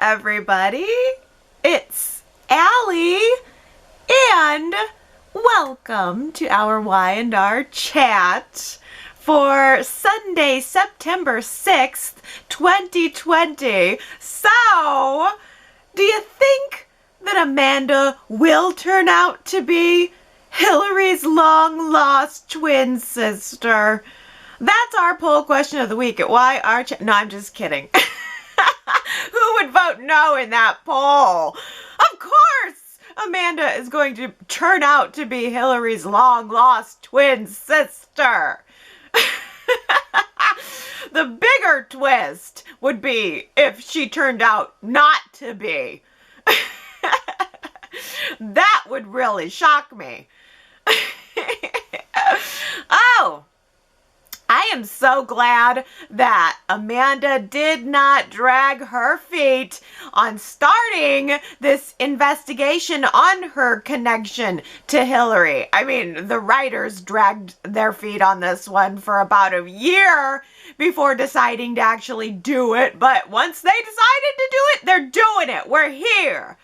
everybody. It's Allie, and welcome to our Y&R Chat for Sunday, September 6th, 2020. So, do you think that Amanda will turn out to be Hillary's long-lost twin sister? That's our poll question of the week at Y&R Chat. No, I'm just kidding. Who would vote no in that poll? Of course, Amanda is going to turn out to be Hillary's long-lost twin sister. The bigger twist would be if she turned out not to be. That would really shock me. Oh, I am so glad that Amanda did not drag her feet on starting this investigation on her connection to Hillary. I mean, the writers dragged their feet on this one for about a year before deciding to actually do it. But once they decided to do it, they're doing it. We're here.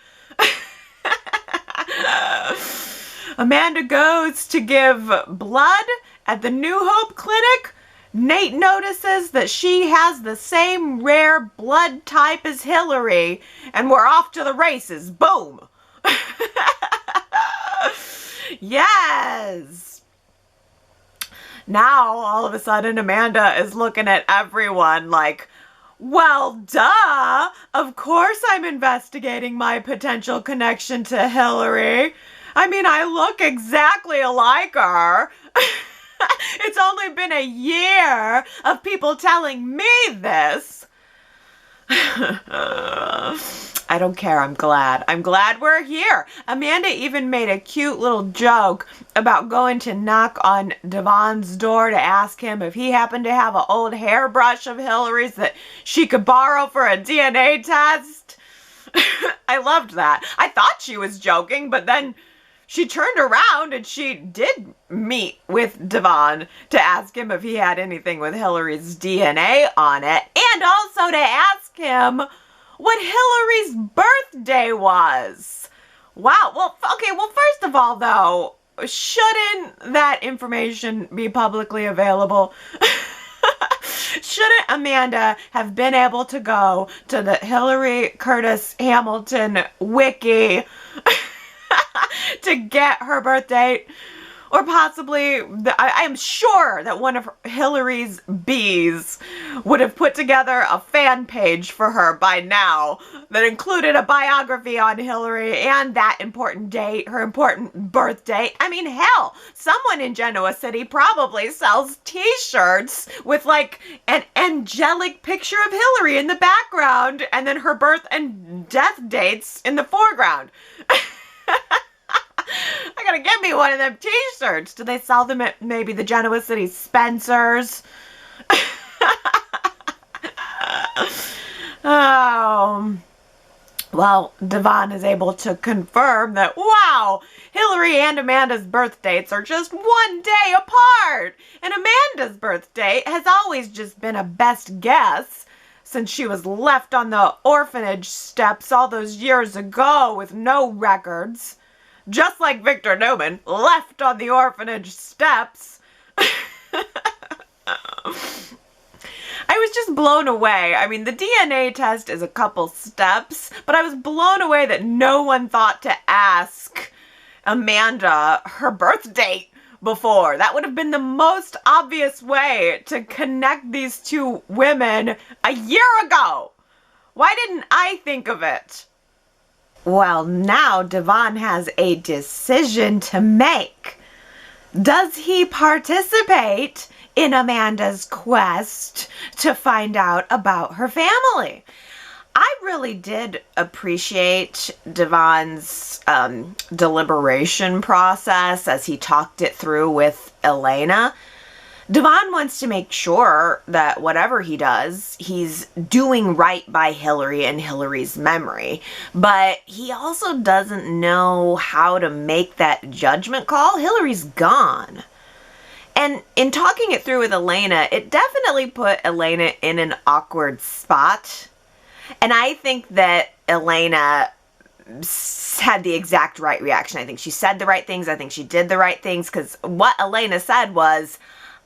Amanda goes to give blood at the New Hope Clinic. Nate notices that she has the same rare blood type as Hillary, and we're off to the races. Boom! Yes! Now, all of a sudden, Amanda is looking at everyone like, well, duh! Of course I'm investigating my potential connection to Hillary. I mean, I look exactly like her. It's only been a year of people telling me this. I don't care. I'm glad. I'm glad we're here. Amanda even made a cute little joke about going to knock on Devon's door to ask him if he happened to have an old hairbrush of Hillary's that she could borrow for a DNA test. I loved that. I thought she was joking, but then she turned around and she did meet with Devon to ask him if he had anything with Hillary's DNA on it, and also to ask him what Hillary's birthday was. Wow. Well, okay. Well, first of all, though, shouldn't that information be publicly available? Shouldn't Amanda have been able to go to the Hillary Curtis Hamilton wiki to get her birth date? Or possibly, I am sure that one of Hillary's bees would have put together a fan page for her by now that included a biography on Hillary and that important date, her important birth date. I mean, hell, someone in Genoa City probably sells t-shirts with like an angelic picture of Hillary in the background and then her birth and death dates in the foreground. I gotta get me one of them t-shirts. Do they sell them at maybe the Genoa City Spencer's? Oh. Well, Devon is able to confirm that, wow, Hillary and Amanda's birth dates are just one day apart. And Amanda's birth date has always just been a best guess since she was left on the orphanage steps all those years ago with no records. Just like Victor Newman, left on the orphanage steps. I was just blown away. I mean, the DNA test is a couple steps, but I was blown away that no one thought to ask Amanda her birth date before. That would have been the most obvious way to connect these two women a year ago. Why didn't I think of it? Well, now Devon has a decision to make. Does he participate in Amanda's quest to find out about her family? I really did appreciate Devon's deliberation process as he talked it through with Elena. Devon wants to make sure that whatever he does, he's doing right by Hillary and Hillary's memory. But he also doesn't know how to make that judgment call. Hillary's gone. And in talking it through with Elena, it definitely put Elena in an awkward spot. And I think that Elena had the exact right reaction. I think she said the right things. I think she did the right things, because what Elena said was,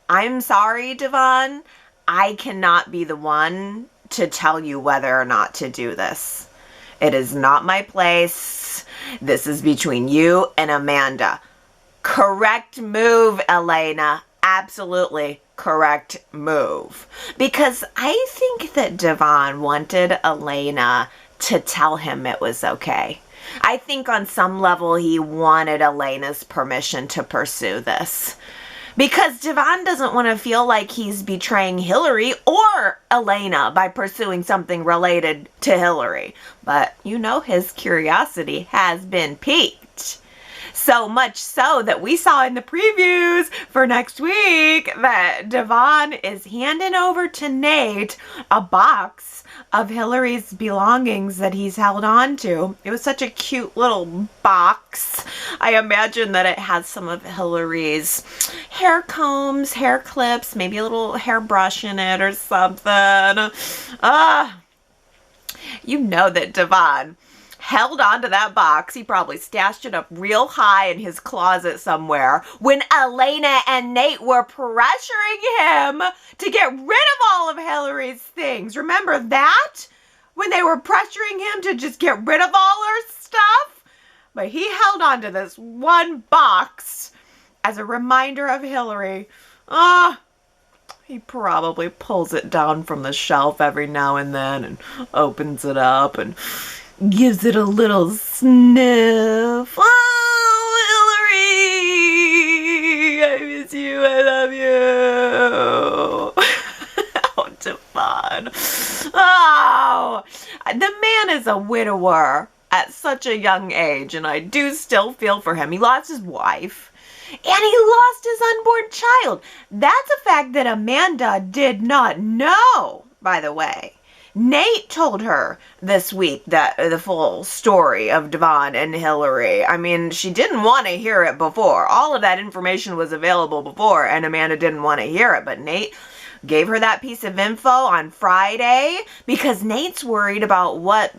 I'm sorry, Devon. I cannot be the one to tell you whether or not to do this. It is not my place. This is between you and Amanda. Correct move, Elena. Absolutely correct move. Because I think that Devon wanted Elena to tell him it was okay. I think on some level he wanted Elena's permission to pursue this. Because Devon doesn't want to feel like he's betraying Hillary or Elena by pursuing something related to Hillary. But you know his curiosity has been piqued. So much so that we saw in the previews for next week that Devon is handing over to Nate a box of Hillary's belongings that he's held on to. It was such a cute little box. I imagine that it has some of Hillary's hair combs, hair clips, maybe a little hairbrush in it or something. You know that Devon held onto that box. He probably stashed it up real high in his closet somewhere when Elena and Nate were pressuring him to get rid of all of Hillary's things. Remember that? When they were pressuring him to just get rid of all her stuff? But he held onto this one box as a reminder of Hillary. He probably pulls it down from the shelf every now and then and opens it up and gives it a little sniff. Oh, Hillary, I miss you, I love you. Oh, Devon. Oh, the man is a widower at such a young age, and I do still feel for him. He lost his wife, and he lost his unborn child. That's a fact that Amanda did not know, by the way. Nate told her this week that the full story of Devon and Hillary. I mean, she didn't want to hear it before. All of that information was available before, and Amanda didn't want to hear it. But Nate gave her that piece of info on Friday because Nate's worried about what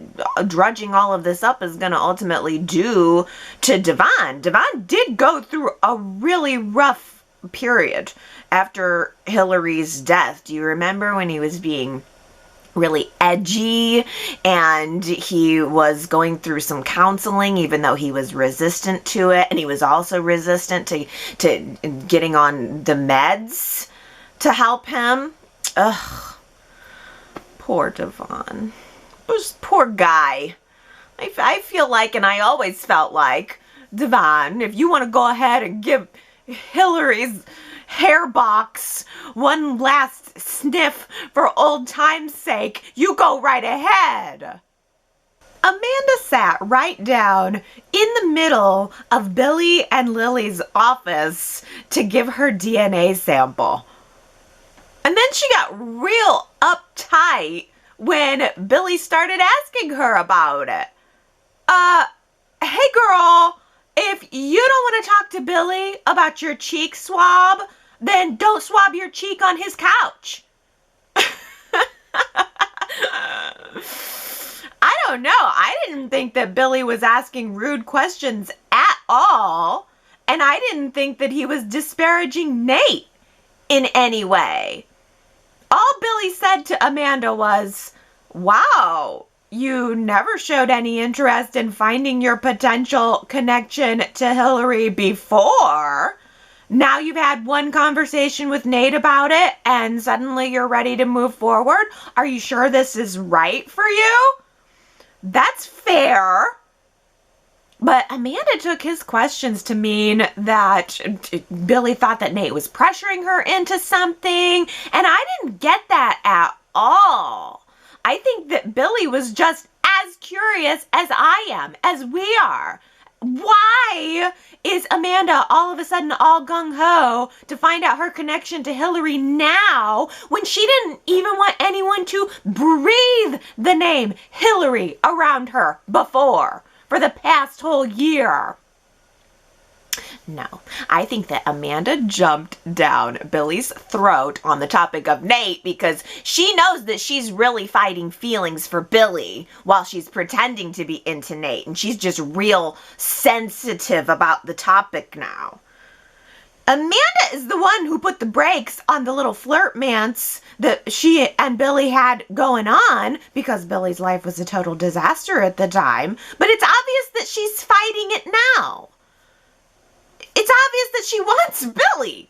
drudging all of this up is going to ultimately do to Devon. Devon did go through a really rough period after Hillary's death. Do you remember when he was being really edgy and he was going through some counseling even though he was resistant to it, and he was also resistant to getting on the meds to help him? Ugh, poor Devon. Just poor guy. I feel like, and I always felt like, Devon, if you want to go ahead and give Hillary's hair box one last sniff for old time's sake, you go right ahead. Amanda sat right down in the middle of Billy and Lily's office to give her DNA sample. And then she got real uptight when Billy started asking her about it. Hey girl, if you don't want to talk to Billy about your cheek swab, then don't swab your cheek on his couch. I don't know. I didn't think that Billy was asking rude questions at all. And I didn't think that he was disparaging Nate in any way. All Billy said to Amanda was, wow, you never showed any interest in finding your potential connection to Hillary before. Now you've had one conversation with Nate about it and suddenly you're ready to move forward. Are you sure this is right for you? That's fair. But Amanda took his questions to mean that Billy thought that Nate was pressuring her into something, and I didn't get that at all. I think that Billy was just as curious as I am, as we are. Why is Amanda all of a sudden all gung-ho to find out her connection to Hillary now when she didn't even want anyone to breathe the name Hillary around her before for the past whole year? No, I think that Amanda jumped down Billy's throat on the topic of Nate because she knows that she's really fighting feelings for Billy while she's pretending to be into Nate, and she's just real sensitive about the topic now. Amanda is the one who put the brakes on the little flirtmance that she and Billy had going on because Billy's life was a total disaster at the time, but it's obvious that she's fighting it now. It's obvious that she wants Billy.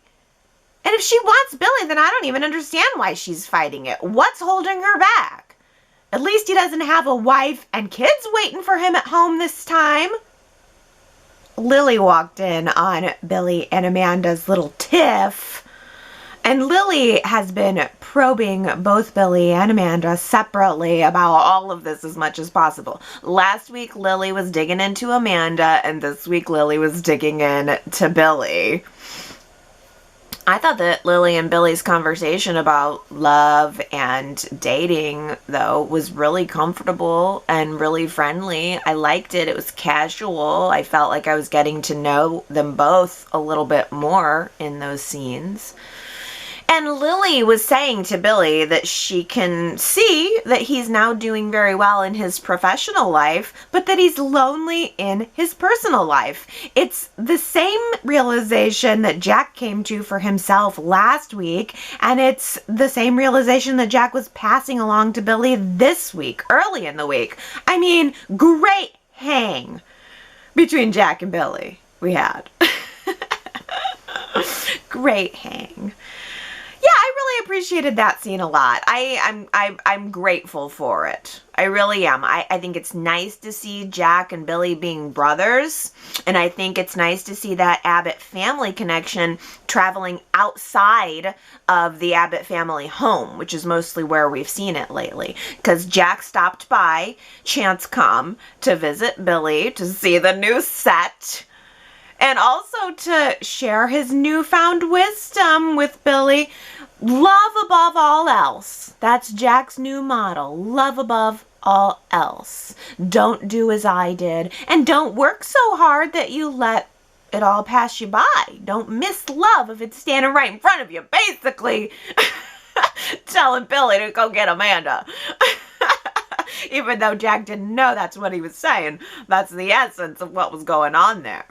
And if she wants Billy, then I don't even understand why she's fighting it. What's holding her back? At least he doesn't have a wife and kids waiting for him at home this time. Lily walked in on Billy and Amanda's little tiff. And Lily has been probing both Billy and Amanda separately about all of this as much as possible. Last week, Lily was digging into Amanda, and this week, Lily was digging in to Billy. I thought that Lily and Billy's conversation about love and dating, though, was really comfortable and really friendly. I liked it. It was casual. I felt like I was getting to know them both a little bit more in those scenes. And Lily was saying to Billy that she can see that he's now doing very well in his professional life, but that he's lonely in his personal life. It's the same realization that Jack came to for himself last week, and it's the same realization that Jack was passing along to Billy this week, early in the week. I mean, great hang between Jack and Billy we had. Great hang. Yeah, I really appreciated that scene a lot. I'm grateful for it. I really am. I think it's nice to see Jack and Billy being brothers, and I think it's nice to see that Abbott family connection traveling outside of the Abbott family home, which is mostly where we've seen it lately. Because Jack stopped by, chance come, to visit Billy to see the new set, and also to share his newfound wisdom with Billy. Love above all else. That's Jack's new motto. Love above all else. Don't do as I did. And don't work so hard that you let it all pass you by. Don't miss love if it's standing right in front of you. Basically, telling Billy to go get Amanda. Even though Jack didn't know that's what he was saying. That's the essence of what was going on there.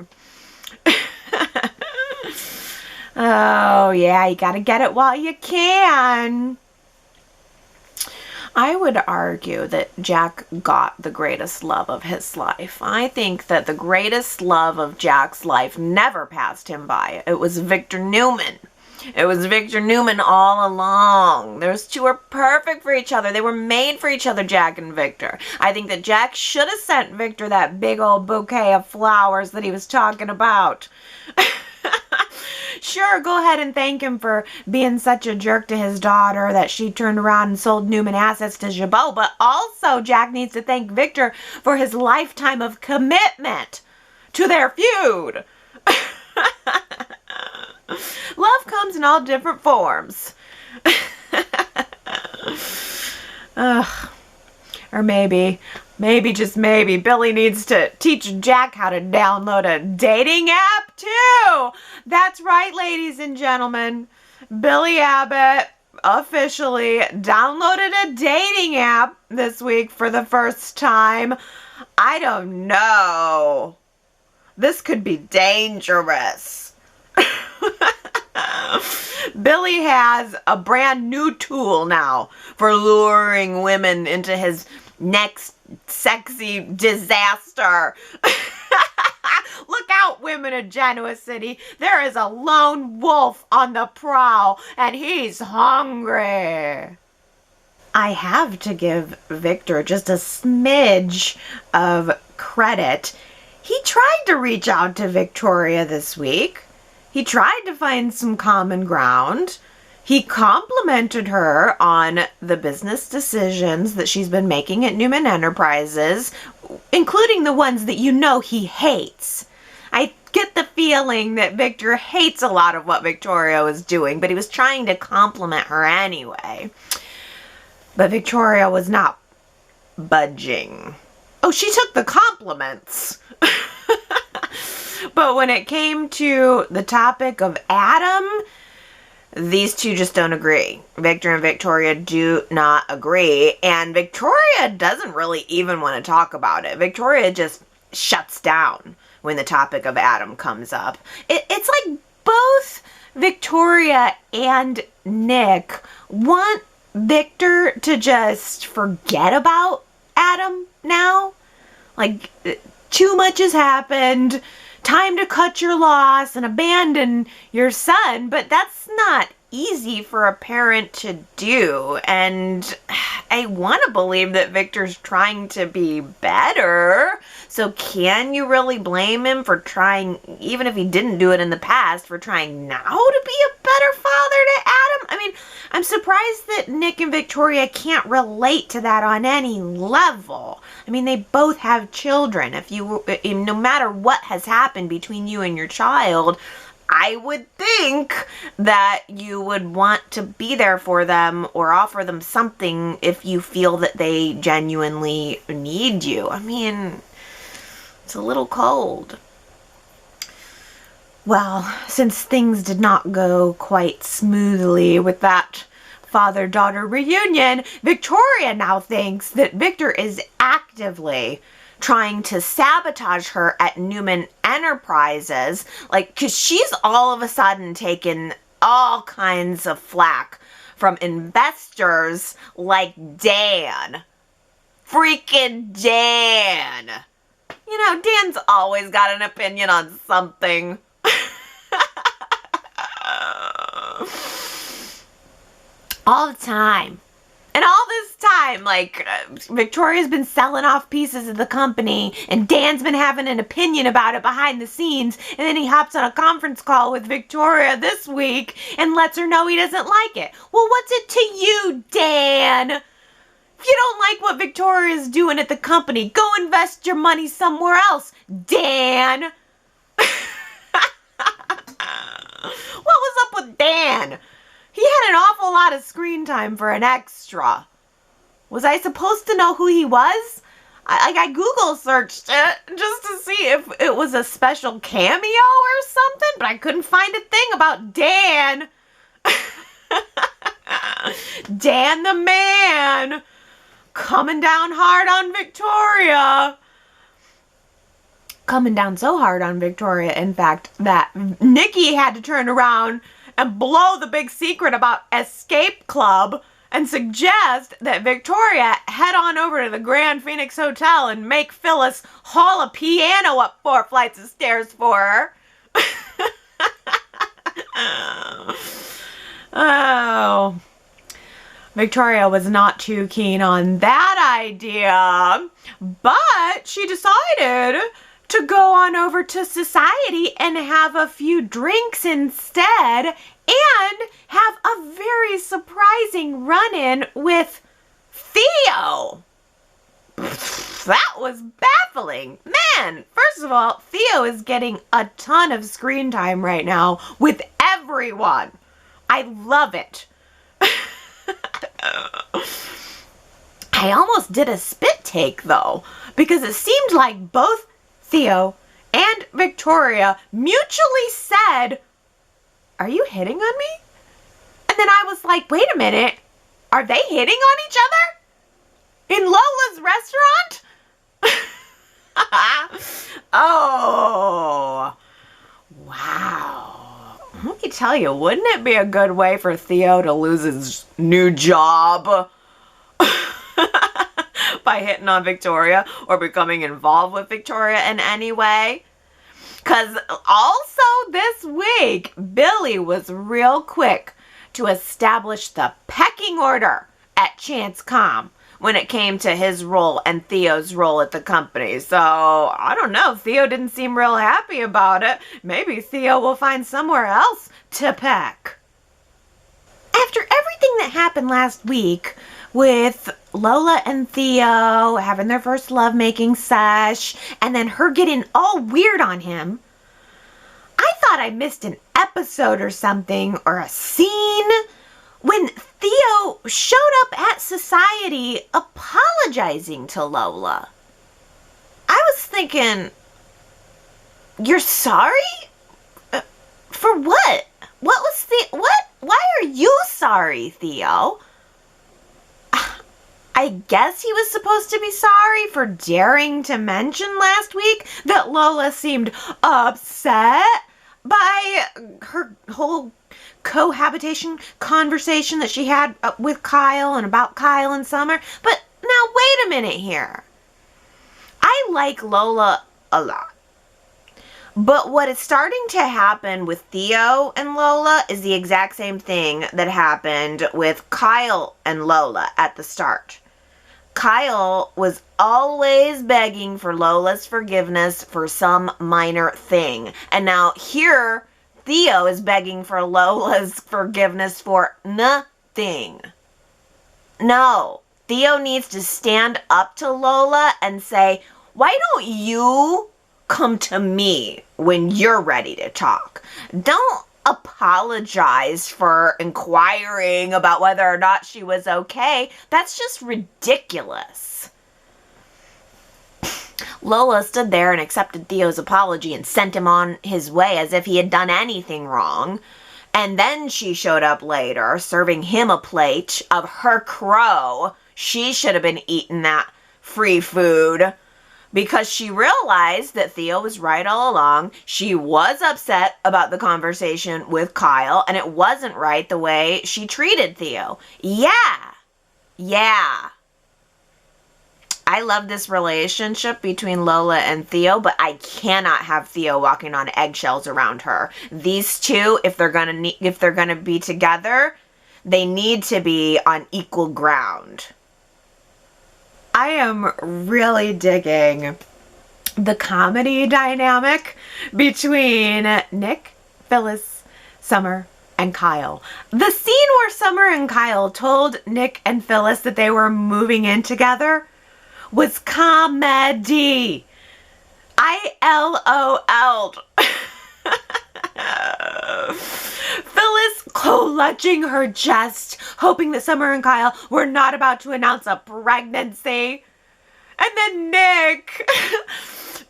Oh, yeah, you gotta get it while you can. I would argue that Jack got the greatest love of his life. I think that the greatest love of Jack's life never passed him by. It was Victor Newman. It was Victor Newman all along. Those two are perfect for each other. They were made for each other, Jack and Victor. I think that Jack should have sent Victor that big old bouquet of flowers that he was talking about. Sure, go ahead and thank him for being such a jerk to his daughter that she turned around and sold Newman assets to Jabot. But also, Jack needs to thank Victor for his lifetime of commitment to their feud. Love comes in all different forms. Or maybe, just maybe, Billy needs to teach Jack how to download a dating app too. That's right, ladies and gentlemen. Billy Abbott officially downloaded a dating app this week for the first time. I don't know. This could be dangerous. Billy has a brand new tool now for luring women into his next sexy disaster. Look out, women of Genoa City. There is a lone wolf on the prowl, and he's hungry. I have to give Victor just a smidge of credit. He tried to reach out to Victoria this week. He tried to find some common ground. He complimented her on the business decisions that she's been making at Newman Enterprises, including the ones that you know he hates. I get the feeling that Victor hates a lot of what Victoria was doing, but he was trying to compliment her anyway. But Victoria was not budging. Oh, she took the compliments. But when it came to the topic of Adam, these two just don't agree. Victor and Victoria do not agree. And Victoria doesn't really even want to talk about it. Victoria just shuts down when the topic of Adam comes up. It's like both Victoria and Nick want Victor to just forget about Adam now. Like, too much has happened. Time to cut your loss and abandon your son. But that's not easy for a parent to do. And I want to believe that Victor's trying to be better. So can you really blame him for trying, even if he didn't do it in the past, for trying now to be a better father to Adam? I mean, I'm surprised that Nick and Victoria can't relate to that on any level. I mean, they both have children. No matter what has happened between you and your child, I would think that you would want to be there for them or offer them something if you feel that they genuinely need you. I mean, it's a little cold. Well, since things did not go quite smoothly with that father-daughter reunion, Victoria now thinks that Victor is actively trying to sabotage her at Newman Enterprises, because she's all of a sudden taken all kinds of flack from investors like Dan. Freaking Dan. Dan's always got an opinion on something. All the time. And all this time, Victoria's been selling off pieces of the company, and Dan's been having an opinion about it behind the scenes, and then he hops on a conference call with Victoria this week and lets her know he doesn't like it. Well, what's it to you, Dan? If you don't like what Victoria's doing at the company, go invest your money somewhere else, Dan. What was up with Dan? He had an awful lot of screen time for an extra. Was I supposed to know who he was? I Google searched it just to see if it was a special cameo or something, but I couldn't find a thing about Dan. Dan the man. Coming down hard on Victoria. Coming down so hard on Victoria, in fact, that Nikki had to turn around and blow the big secret about Escape Club and suggest that Victoria head on over to the Grand Phoenix Hotel and make Phyllis haul a piano up 4 flights of stairs for her. Oh. Victoria was not too keen on that idea, but she decided to go on over to Society and have a few drinks instead and have a very surprising run-in with Theo. That was baffling. Man, first of all, Theo is getting a ton of screen time right now with everyone. I love it. I almost did a spit take, though, because it seemed like both Theo and Victoria mutually said, "Are you hitting on me?" And then I was like, wait a minute, are they hitting on each other? In Lola's restaurant? Oh, wow. Let me tell you, wouldn't it be a good way for Theo to lose his new job? By hitting on Victoria or becoming involved with Victoria in any way? Because also this week, Billy was real quick to establish the pecking order at Chance Com when it came to his role and Theo's role at the company. So, I don't know. Theo didn't seem real happy about it. Maybe Theo will find somewhere else to peck. After everything that happened last week with Lola and Theo having their first lovemaking sesh, and then her getting all weird on him, I thought I missed an episode or something, or a scene, when Theo showed up at Society apologizing to Lola. I was thinking, You're sorry? For what? Why are you sorry, Theo? I guess he was supposed to be sorry for daring to mention last week that Lola seemed upset by her whole cohabitation conversation that she had with Kyle and about Kyle and Summer. But now wait a minute here. I like Lola a lot. But what is starting to happen with Theo and Lola is the exact same thing that happened with Kyle and Lola at the start. Kyle was always begging for Lola's forgiveness for some minor thing. And now here, Theo is begging for Lola's forgiveness for nothing. No, Theo needs to stand up to Lola and say, why don't you come to me when you're ready to talk? Don't apologize for inquiring about whether or not she was okay. That's just ridiculous. Lola stood there and accepted Theo's apology and sent him on his way as if he had done anything wrong. And then she showed up later, serving him a plate of her crow. She should have been eating that free food, because she realized that Theo was right all along. She was upset about the conversation with Kyle, and it wasn't right the way she treated Theo. Yeah. I love this relationship between Lola and Theo, but I cannot have Theo walking on eggshells around her. These two, if they're gonna be together, they need to be on equal ground. I am really digging the comedy dynamic between Nick, Phyllis, Summer, and Kyle. The scene where Summer and Kyle told Nick and Phyllis that they were moving in together was comedy. I LOL'd. Phyllis clutching her chest, hoping that Summer and Kyle were not about to announce a pregnancy. And then Nick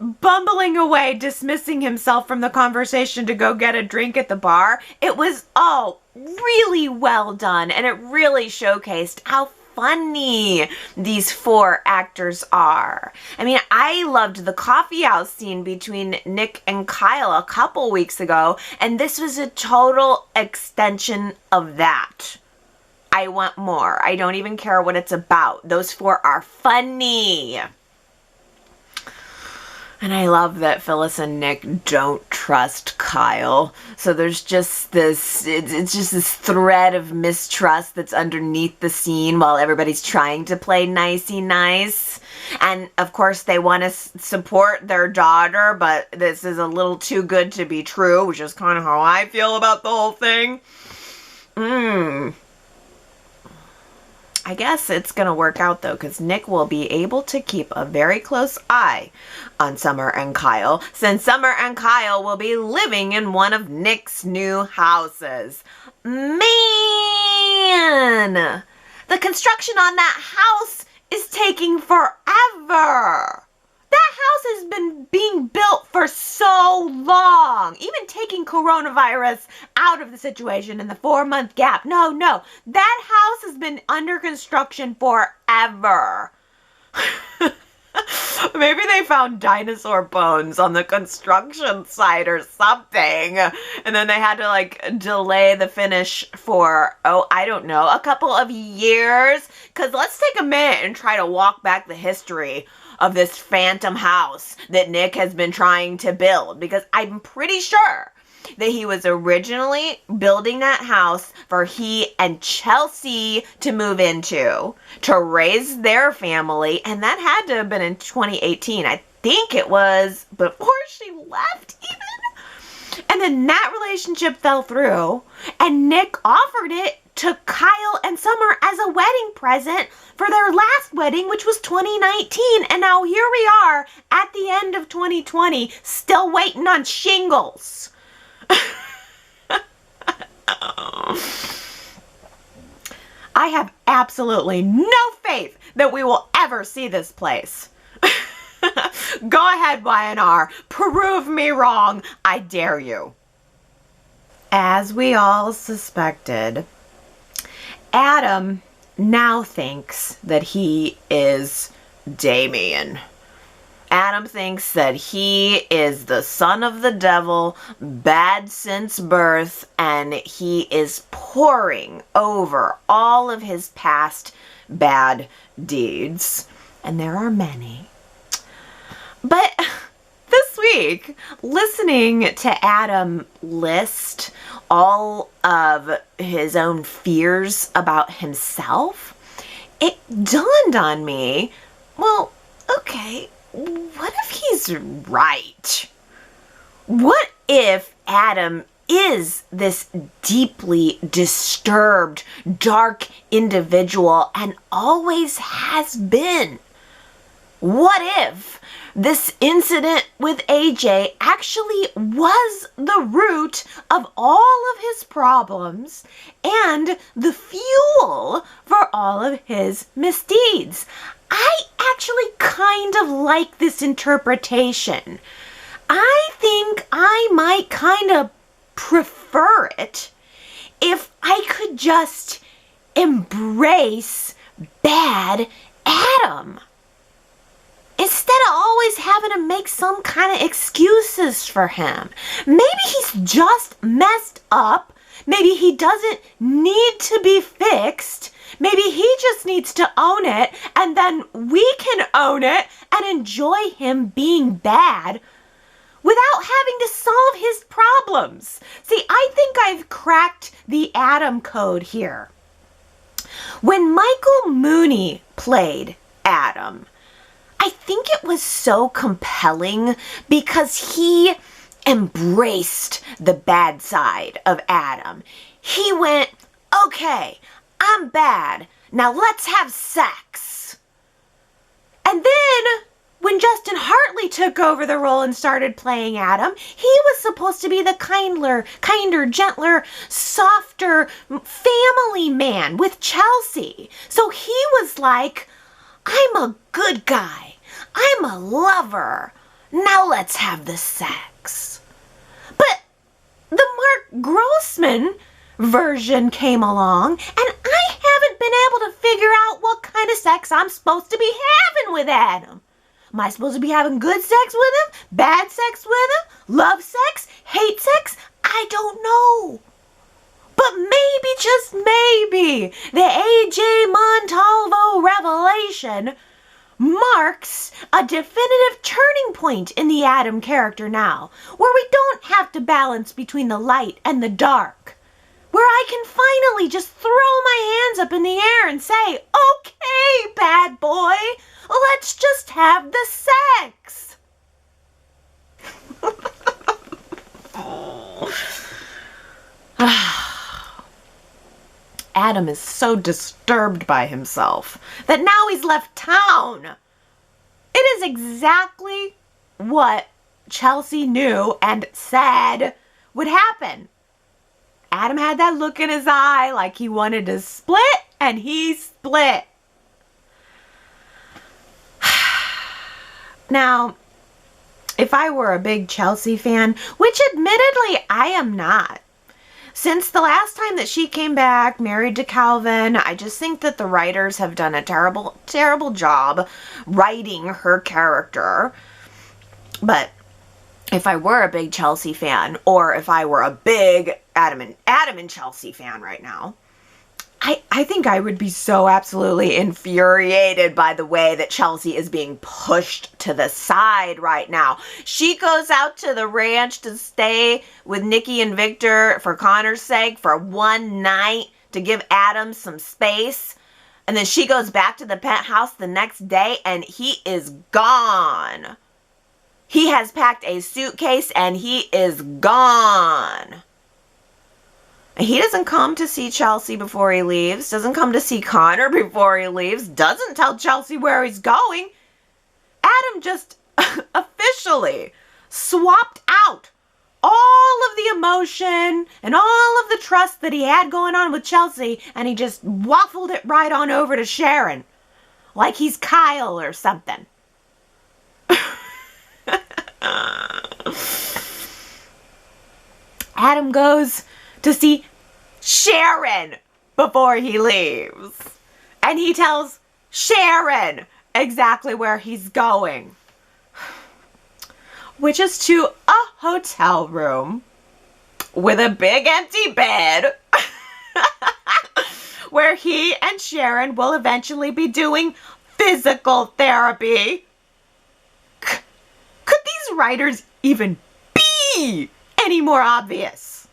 bumbling away, dismissing himself from the conversation to go get a drink at the bar. It was all really well done, and it really showcased how funny these four actors are. I mean, I loved the coffee house scene between Nick and Kyle a couple weeks ago, and this was a total extension of that. I want more. I don't even care what it's about. Those four are funny. And I love that Phyllis and Nick don't trust Kyle. So there's just this, it's just this thread of mistrust that's underneath the scene while everybody's trying to play nicey nice. And of course they want to support their daughter, but this is a little too good to be true, which is kind of how I feel about the whole thing. I guess it's going to work out, though, because Nick will be able to keep a very close eye on Summer and Kyle, since Summer and Kyle will be living in one of Nick's new houses. Man! The construction on that house is taking forever. That house has been being built for so long. Even taking coronavirus out of the situation in the 4-month gap. No. That house has been under construction forever. Maybe they found dinosaur bones on the construction site or something. And then they had to delay the finish for, I don't know, a couple of years. Because let's take a minute and try to walk back the history of this phantom house that Nick has been trying to build, because I'm pretty sure that he was originally building that house for he and Chelsea to move into, to raise their family, and that had to have been in 2018. I think it was before she left even. And then that relationship fell through, and Nick offered it to Kyle and Summer as a wedding present for their last wedding, which was 2019. And now here we are at the end of 2020, still waiting on shingles. I have absolutely no faith that we will ever see this place. Go ahead, Y&R. Prove me wrong. I dare you. As we all suspected, Adam now thinks that he is Damien. Adam thinks that he is the son of the devil, bad since birth, and he is poring over all of his past bad deeds. And there are many. But this week, listening to Adam list all of his own fears about himself, it dawned on me, well, okay, what if he's right? What if Adam is this deeply disturbed, dark individual and always has been? What if this incident with AJ actually was the root of all of his problems and the fuel for all of his misdeeds? I actually kind of like this interpretation. I think I might kind of prefer it if I could just embrace bad Adam, instead of always having to make some kind of excuses for him. Maybe he's just messed up. Maybe he doesn't need to be fixed. Maybe he just needs to own it, and then we can own it and enjoy him being bad without having to solve his problems. See, I think I've cracked the Adam code here. When Michael Mooney played Adam, I think it was so compelling because he embraced the bad side of Adam. He went, okay, I'm bad. Now let's have sex. And then when Justin Hartley took over the role and started playing Adam, he was supposed to be the kinder, gentler, softer family man with Chelsea. So he was like, I'm a good guy. I'm a lover. Now let's have the sex. But the Mark Grossman version came along, and I haven't been able to figure out what kind of sex I'm supposed to be having with Adam. Am I supposed to be having good sex with him? Bad sex with him? Love sex? Hate sex? I don't know. But maybe, just maybe, the AJ Montalvo revelation marks a definitive turning point in the Adam character now, where we don't have to balance between the light and the dark, where I can finally just throw my hands up in the air and say, okay, bad boy, let's just have the sex. Adam is so disturbed by himself that now he's left town. It is exactly what Chelsea knew and said would happen. Adam had that look in his eye like he wanted to split, and he split. Now, if I were a big Chelsea fan, which admittedly I am not, since the last time that she came back, married to Calvin, I just think that the writers have done a terrible, terrible job writing her character. But if I were a big Chelsea fan, or if I were a big Adam and Chelsea fan right now, I think I would be so absolutely infuriated by the way that Chelsea is being pushed to the side right now. She goes out to the ranch to stay with Nikki and Victor for Connor's sake for one night to give Adam some space. And then she goes back to the penthouse the next day and he is gone. He has packed a suitcase and he is gone. He doesn't come to see Chelsea before he leaves, doesn't come to see Connor before he leaves, doesn't tell Chelsea where he's going. Adam just officially swapped out all of the emotion and all of the trust that he had going on with Chelsea, and he just waffled it right on over to Sharon, like he's Kyle or something. Adam goes to see Sharon before he leaves. And he tells Sharon exactly where he's going, which is to a hotel room with a big empty bed where he and Sharon will eventually be doing physical therapy. Could these writers even be any more obvious?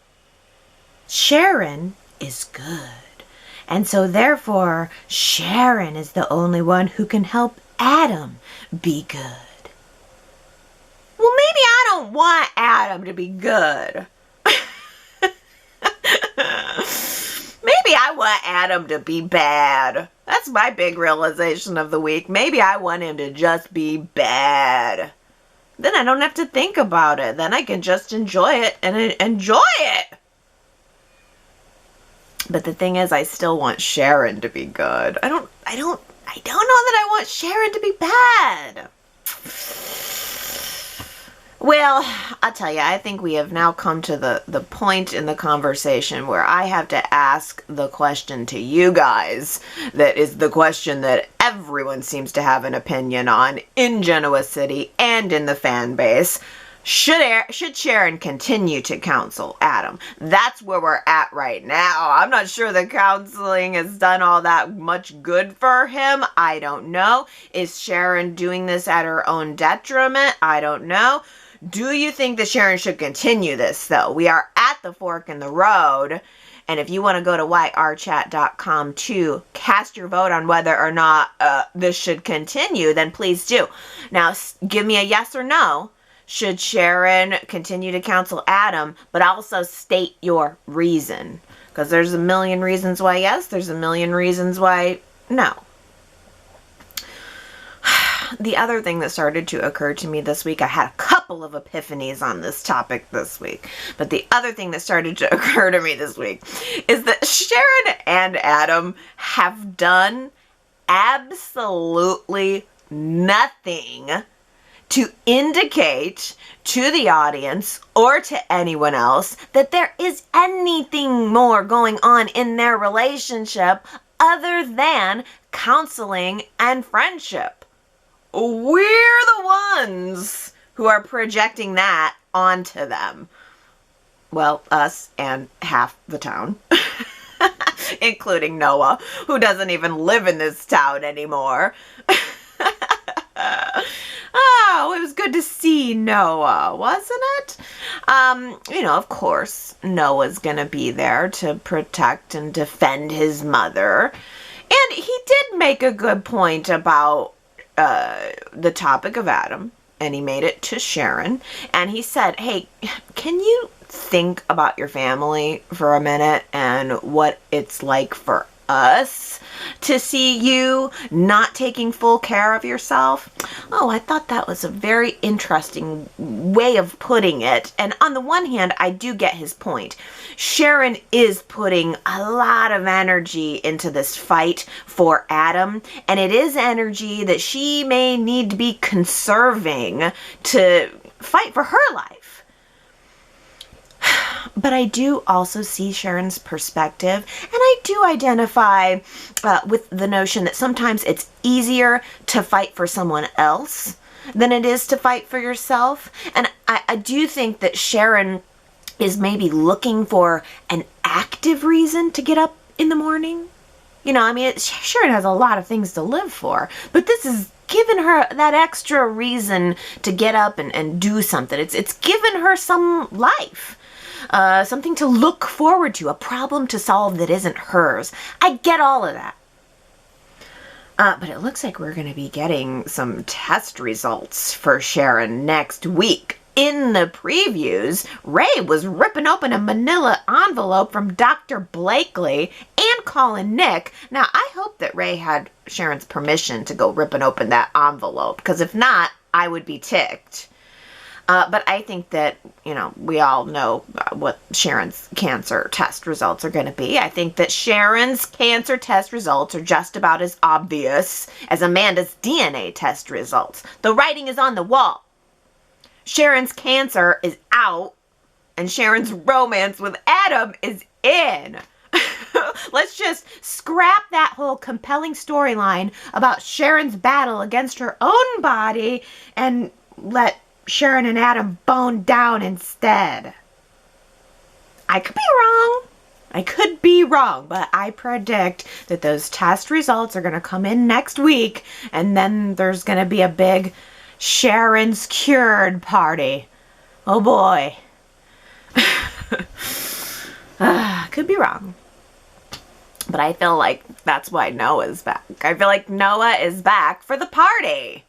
Sharon is good. And so therefore, Sharon is the only one who can help Adam be good. Well, maybe I don't want Adam to be good. Maybe I want Adam to be bad. That's my big realization of the week. Maybe I want him to just be bad. Then I don't have to think about it. Then I can just enjoy it and enjoy it. But the thing is, I still want Sharon to be good. I don't know that I want Sharon to be bad. Well, I'll tell you, I think we have now come to the point in the conversation where I have to ask the question to you guys that is the question that everyone seems to have an opinion on in Genoa City and in the fan base. Should Sharon continue to counsel Adam? That's where we're at right now. I'm not sure the counseling has done all that much good for him. I don't know. Is Sharon doing this at her own detriment? I don't know. Do you think that Sharon should continue this, though? We are at the fork in the road. And if you want to go to yrchat.com to cast your vote on whether or not this should continue, then please do. Now, give me a yes or no. Should Sharon continue to counsel Adam, but also state your reason? Because there's a million reasons why yes, there's a million reasons why no. The other thing that started to occur to me this week, I had a couple of epiphanies on this topic this week, but the other thing that started to occur to me this week is that Sharon and Adam have done absolutely nothing to indicate to the audience or to anyone else that there is anything more going on in their relationship other than counseling and friendship. We're the ones who are projecting that onto them. Well, us and half the town, including Noah, who doesn't even live in this town anymore. Oh, it was good to see Noah, wasn't it? Of course, Noah's gonna be there to protect and defend his mother. And he did make a good point about the topic of Adam, and he made it to Sharon. And he said, hey, can you think about your family for a minute and what it's like for us to see you not taking full care of yourself? Oh, I thought that was a very interesting way of putting it. And on the one hand, I do get his point. Sharon is putting a lot of energy into this fight for Adam, and it is energy that she may need to be conserving to fight for her life. But I do also see Sharon's perspective, and I do identify with the notion that sometimes it's easier to fight for someone else than it is to fight for yourself. And I do think that Sharon is maybe looking for an active reason to get up in the morning. Sharon has a lot of things to live for, but this is giving her that extra reason to get up and do something. It's given her some life. Something to look forward to, a problem to solve that isn't hers. I get all of that. But it looks like we're going to be getting some test results for Sharon next week. In the previews, Ray was ripping open a manila envelope from Dr. Blakely and calling Nick. Now, I hope that Ray had Sharon's permission to go ripping open that envelope, because if not, I would be ticked. But I think that, we all know what Sharon's cancer test results are going to be. I think that Sharon's cancer test results are just about as obvious as Amanda's DNA test results. The writing is on the wall. Sharon's cancer is out and Sharon's romance with Adam is in. Let's just scrap that whole compelling storyline about Sharon's battle against her own body and let Sharon and Adam bone down instead. I could be wrong. I could be wrong, but I predict that those test results are going to come in next week, and then there's going to be a big Sharon's cured party. Oh boy. Could be wrong. But I feel like that's why Noah's back. I feel like Noah is back for the party.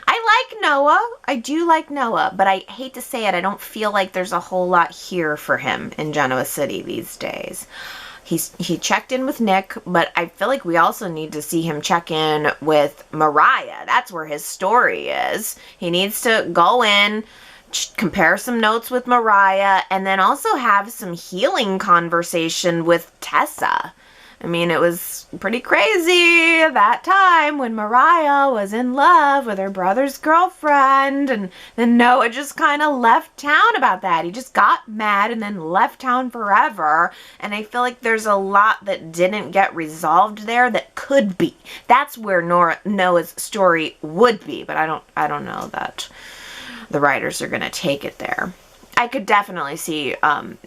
I like Noah. I do like Noah, but I hate to say it, I don't feel like there's a whole lot here for him in Genoa City these days. He checked in with Nick, but I feel like we also need to see him check in with Mariah. That's where his story is. He needs to go in, compare some notes with Mariah, and then also have some healing conversation with Tessa. I mean, it was pretty crazy that time when Mariah was in love with her brother's girlfriend, and then Noah just kind of left town about that. He just got mad and then left town forever, and I feel like there's a lot that didn't get resolved there that could be. That's where Noah's story would be, but I don't know that the writers are going to take it there. I could definitely see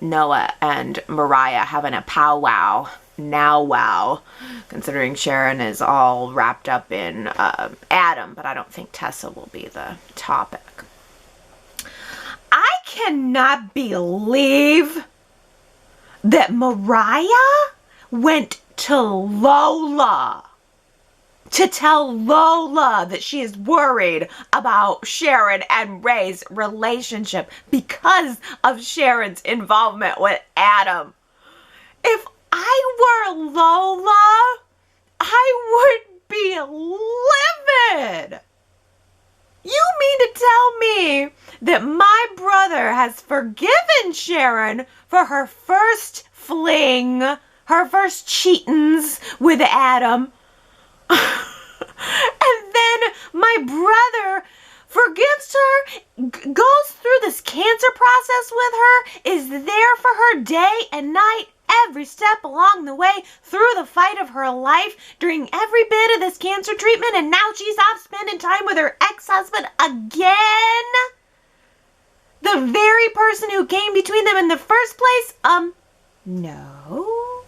Noah and Mariah having a powwow. Now, wow, considering Sharon is all wrapped up in Adam, but I don't think Tessa will be the topic. I cannot believe that Mariah went to Lola to tell Lola that she is worried about Sharon and Ray's relationship because of Sharon's involvement with Adam. If I were Lola, I would be livid. You mean to tell me that my brother has forgiven Sharon for her first fling, her first cheatins with Adam, and then my brother forgives her, goes through this cancer process with her, is there for her day and night, every step along the way through the fight of her life during every bit of this cancer treatment, and now she's off spending time with her ex-husband again? The very person who came between them in the first place? No.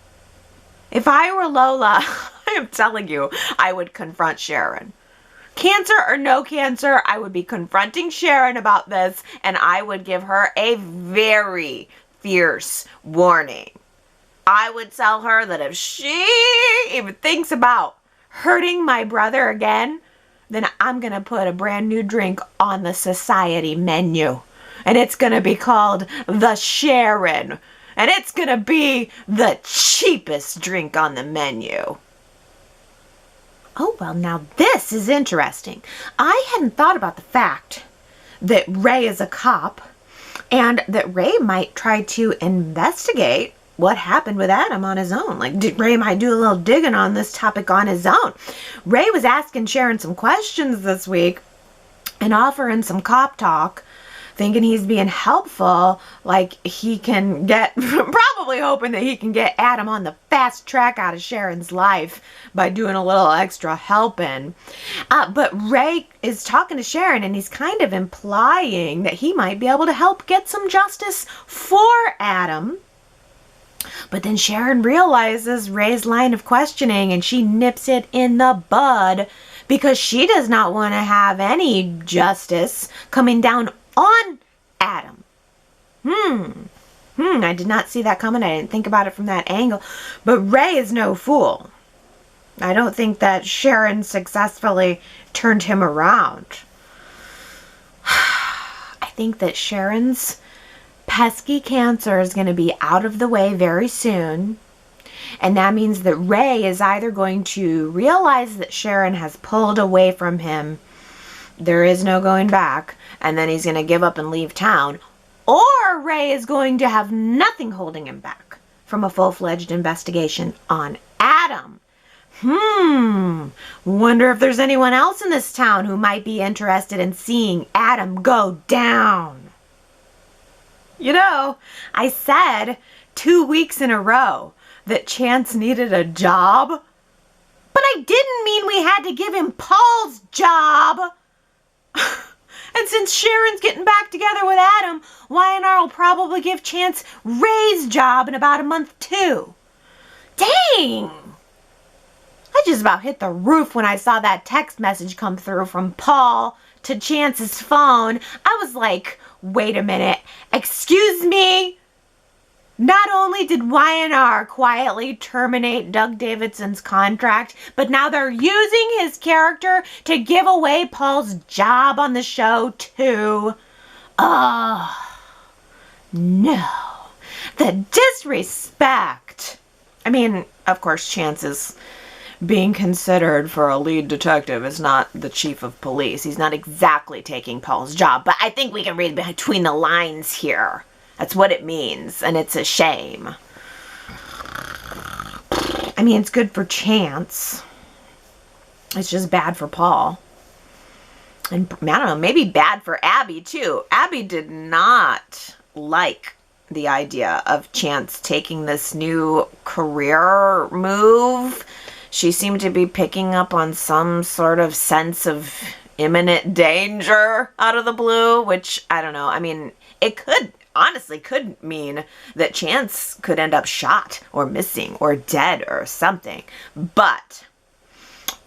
If I were Lola, I am telling you, I would confront Sharon. Cancer or no cancer, I would be confronting Sharon about this, and I would give her a very fierce warning. I would tell her that if she even thinks about hurting my brother again, then I'm going to put a brand new drink on the society menu. And it's going to be called the Sharon. And it's going to be the cheapest drink on the menu. Oh, well, now this is interesting. I hadn't thought about the fact that Ray is a cop and that Ray might try to investigate what happened with Adam on his own. Like, Ray might do a little digging on this topic on his own. Ray was asking Sharon some questions this week and offering some cop talk, thinking he's being helpful, like he can get, probably hoping that he can get Adam on the fast track out of Sharon's life by doing a little extra helping. But Ray is talking to Sharon and he's kind of implying that he might be able to help get some justice for Adam. But then Sharon realizes Ray's line of questioning and she nips it in the bud because she does not want to have any justice coming down on Adam. I did not see that coming. I didn't think about it from that angle. But Ray is no fool. I don't think that Sharon successfully turned him around. I think that Sharon's pesky cancer is going to be out of the way very soon. And that means that Ray is either going to realize that Sharon has pulled away from him, there is no going back, and then he's going to give up and leave town, or Ray is going to have nothing holding him back from a full-fledged investigation on Adam. Wonder if there's anyone else in this town who might be interested in seeing Adam go down. You know, I said 2 weeks in a row that Chance needed a job, but I didn't mean we had to give him Paul's job. And since Sharon's getting back together with Adam, Y&R will probably give Chance Ray's job in about a month too. Dang! I just about hit the roof when I saw that text message come through from Paul to Chance's phone. I was like, wait a minute, excuse me? Not only did Y&R quietly terminate Doug Davidson's contract, but now they're using his character to give away Paul's job on the show too. Oh, no. The disrespect. I mean, of course, Chance is being considered for a lead detective is not the chief of police. He's not exactly taking Paul's job, but I think we can read between the lines here. That's what it means, and it's a shame. I mean, it's good for Chance. It's just bad for Paul. And I don't know, maybe bad for Abby, too. Abby did not like the idea of Chance taking this new career move. She seemed to be picking up on some sort of sense of imminent danger out of the blue, which, I don't know. I mean, it could mean that Chance could end up shot or missing or dead or something. But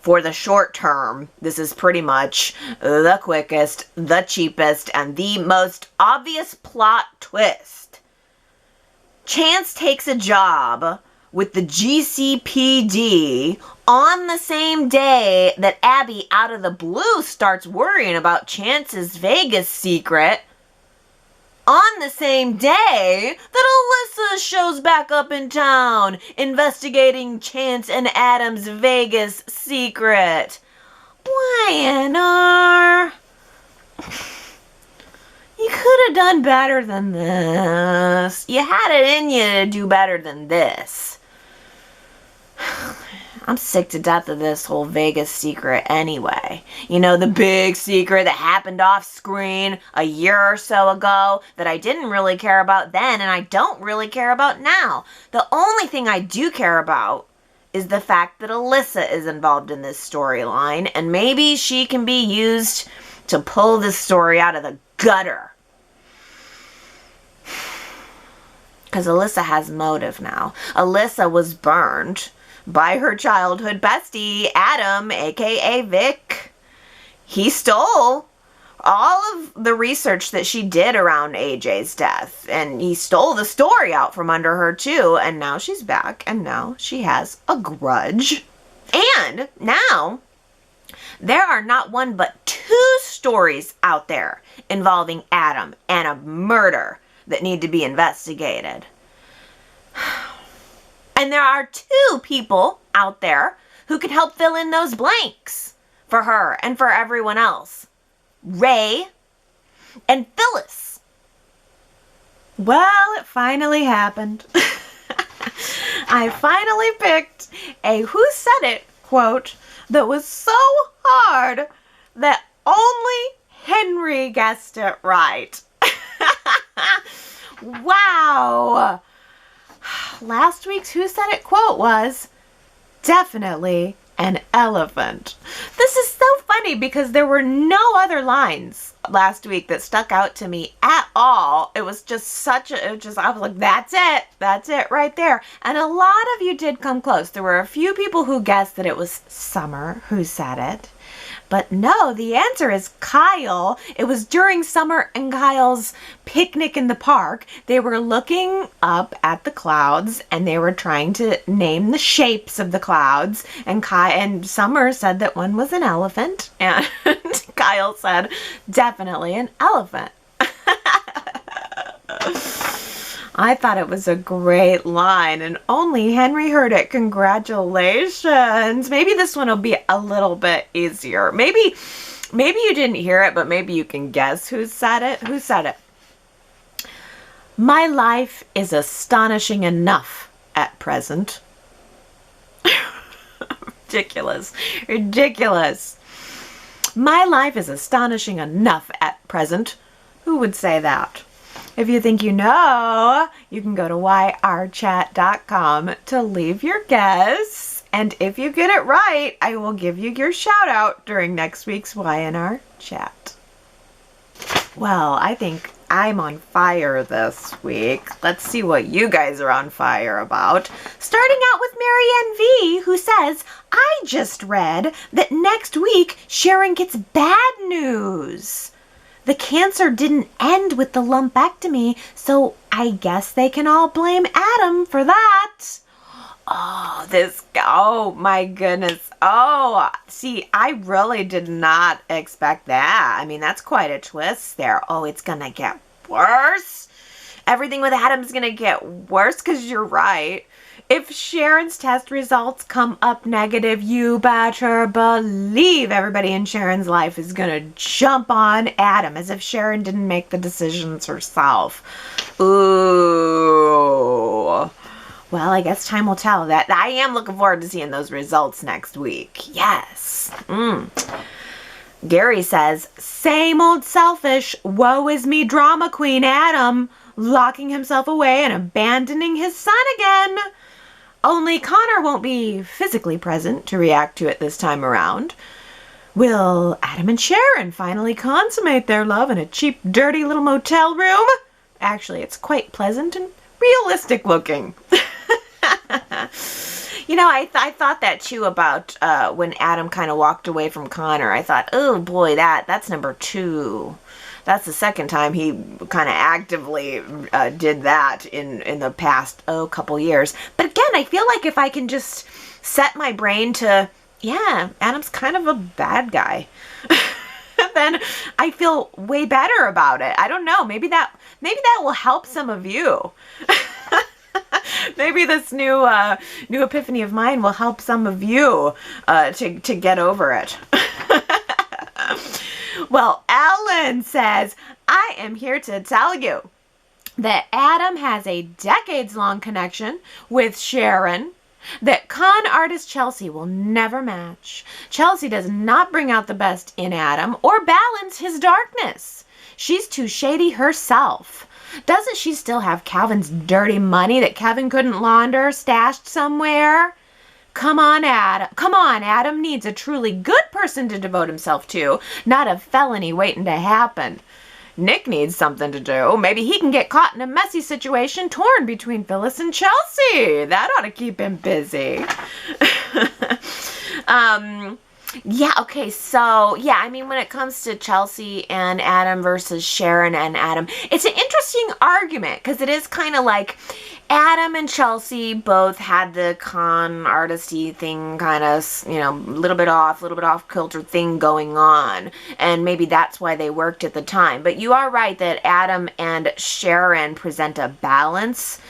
for the short term, this is pretty much the quickest, the cheapest, and the most obvious plot twist. Chance takes a job with the GCPD on the same day that Abby, out of the blue, starts worrying about Chance's Vegas secret. On the same day that Alyssa shows back up in town, investigating Chance and Adam's Vegas secret. Y&R, you could have done better than this. You had it in you to do better than this. I'm sick to death of this whole Vegas secret anyway. You know, the big secret that happened off screen a year or so ago that I didn't really care about then and I don't really care about now. The only thing I do care about is the fact that Alyssa is involved in this storyline, and maybe she can be used to pull this story out of the gutter. Because Alyssa has motive now. Alyssa was burned by her childhood bestie, Adam, aka Vic. He stole all of the research that she did around AJ's death, and he stole the story out from under her too, and now she's back, and now she has a grudge. And now there are not one but 2 stories out there involving Adam and a murder that need to be investigated. And there are 2 people out there who can help fill in those blanks for her and for everyone else. Ray and Phyllis. Well, it finally happened. I finally picked a Who Said It quote that was so hard that only Henry guessed it right. Wow. Last week's Who Said It quote was definitely an elephant. This is so funny because there were no other lines last week that stuck out to me at all. It was just I was like, that's it right there. And a lot of you did come close. There were a few people who guessed that it was Summer who said it. But no, the answer is Kyle. It was during Summer and Kyle's picnic in the park. They were looking up at the clouds and they were trying to name the shapes of the clouds. And Summer said that one was an elephant. And Kyle said, definitely an elephant. I thought it was a great line, and only Henry heard it. Congratulations. Maybe this one will be a little bit easier. Maybe you didn't hear it, but maybe you can guess who said it. Who said it? My life is astonishing enough at present. Ridiculous. Ridiculous. My life is astonishing enough at present. Who would say that? If you think you know, you can go to yrchat.com to leave your guess. And if you get it right, I will give you your shout out during next week's Y&R Chat. Well, I think I'm on fire this week. Let's see what you guys are on fire about. Starting out with Marianne V, who says, I just read that next week Sharon gets bad news. The cancer didn't end with the lumpectomy, so I guess they can all blame Adam for that. Oh my goodness. Oh, see, I really did not expect that. I mean, that's quite a twist there. Oh, it's gonna get worse. Everything with Adam's gonna get worse because you're right. If Sharon's test results come up negative, you better believe everybody in Sharon's life is gonna jump on Adam as if Sharon didn't make the decisions herself. Ooh. Well, I guess time will tell. That I am looking forward to seeing those results next week. Yes. Gary says, same old selfish, woe is me drama queen Adam, locking himself away and abandoning his son again. Only Connor won't be physically present to react to it this time around. Will Adam and Sharon finally consummate their love in a cheap, dirty little motel room? Actually, it's quite pleasant and realistic looking. You know, I thought that too about when Adam kind of walked away from Connor. I thought, oh boy, that's number 2. That's the second time he kind of actively did that in the past couple years. But again, I feel like if I can just set my brain to, yeah, Adam's kind of a bad guy, then I feel way better about it. I don't know. Maybe that will help some of you. Maybe this new epiphany of mine will help some of you to get over it. Well, Ellen says, I am here to tell you that Adam has a decades-long connection with Sharon that con artist Chelsea will never match. Chelsea does not bring out the best in Adam or balance his darkness. She's too shady herself. Doesn't she still have Calvin's dirty money that Kevin couldn't launder stashed somewhere? Come on, Adam. Come on, Adam needs a truly good person to devote himself to, not a felony waiting to happen. Nick needs something to do. Maybe he can get caught in a messy situation torn between Phyllis and Chelsea. That ought to keep him busy. Yeah, okay, so, yeah, I mean, when it comes to Chelsea and Adam versus Sharon and Adam, it's an interesting argument, because it is kind of like Adam and Chelsea both had the con artisty thing kind of, you know, a little bit off kilter thing going on, and maybe that's why they worked at the time. But you are right that Adam and Sharon present a balance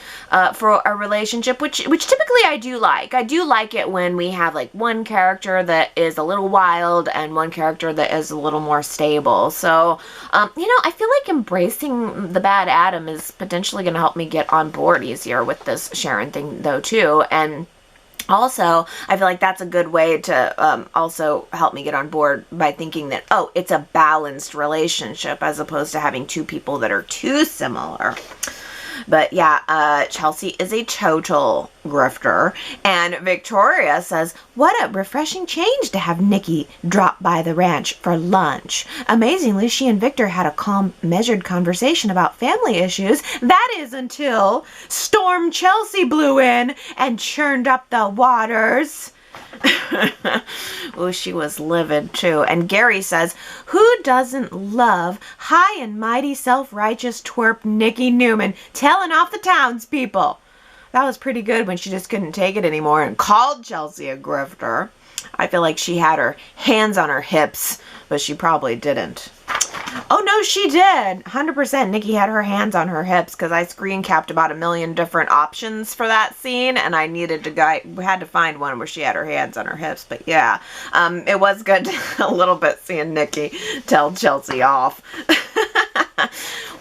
for a relationship, which typically I do like. I do like it when we have like one character that is a little wild and one character that is a little more stable. So, you know, I feel like embracing the bad Adam is potentially going to help me get on board easier with this Sharon thing though too. And also, I feel like that's a good way to also help me get on board by thinking that, oh, it's a balanced relationship as opposed to having two people that are too similar. But yeah, Chelsea is a total grifter. And Victoria says, what a refreshing change to have Nikki drop by the ranch for lunch. Amazingly, she and Victor had a calm, measured conversation about family issues. That is until Storm Chelsea blew in and churned up the waters. Oh, she was livid too. And Gary says, who doesn't love high and mighty self-righteous twerp Nikki Newman telling off the townspeople? That was pretty good when she just couldn't take it anymore and called Chelsea a grifter. I feel like she had her hands on her hips, but she probably didn't. Oh, no, she did. 100% Nikki had her hands on her hips because I screen capped about 1 million different options for that scene, and I had to find one where she had her hands on her hips. But yeah, it was good a little bit seeing Nikki tell Chelsea off.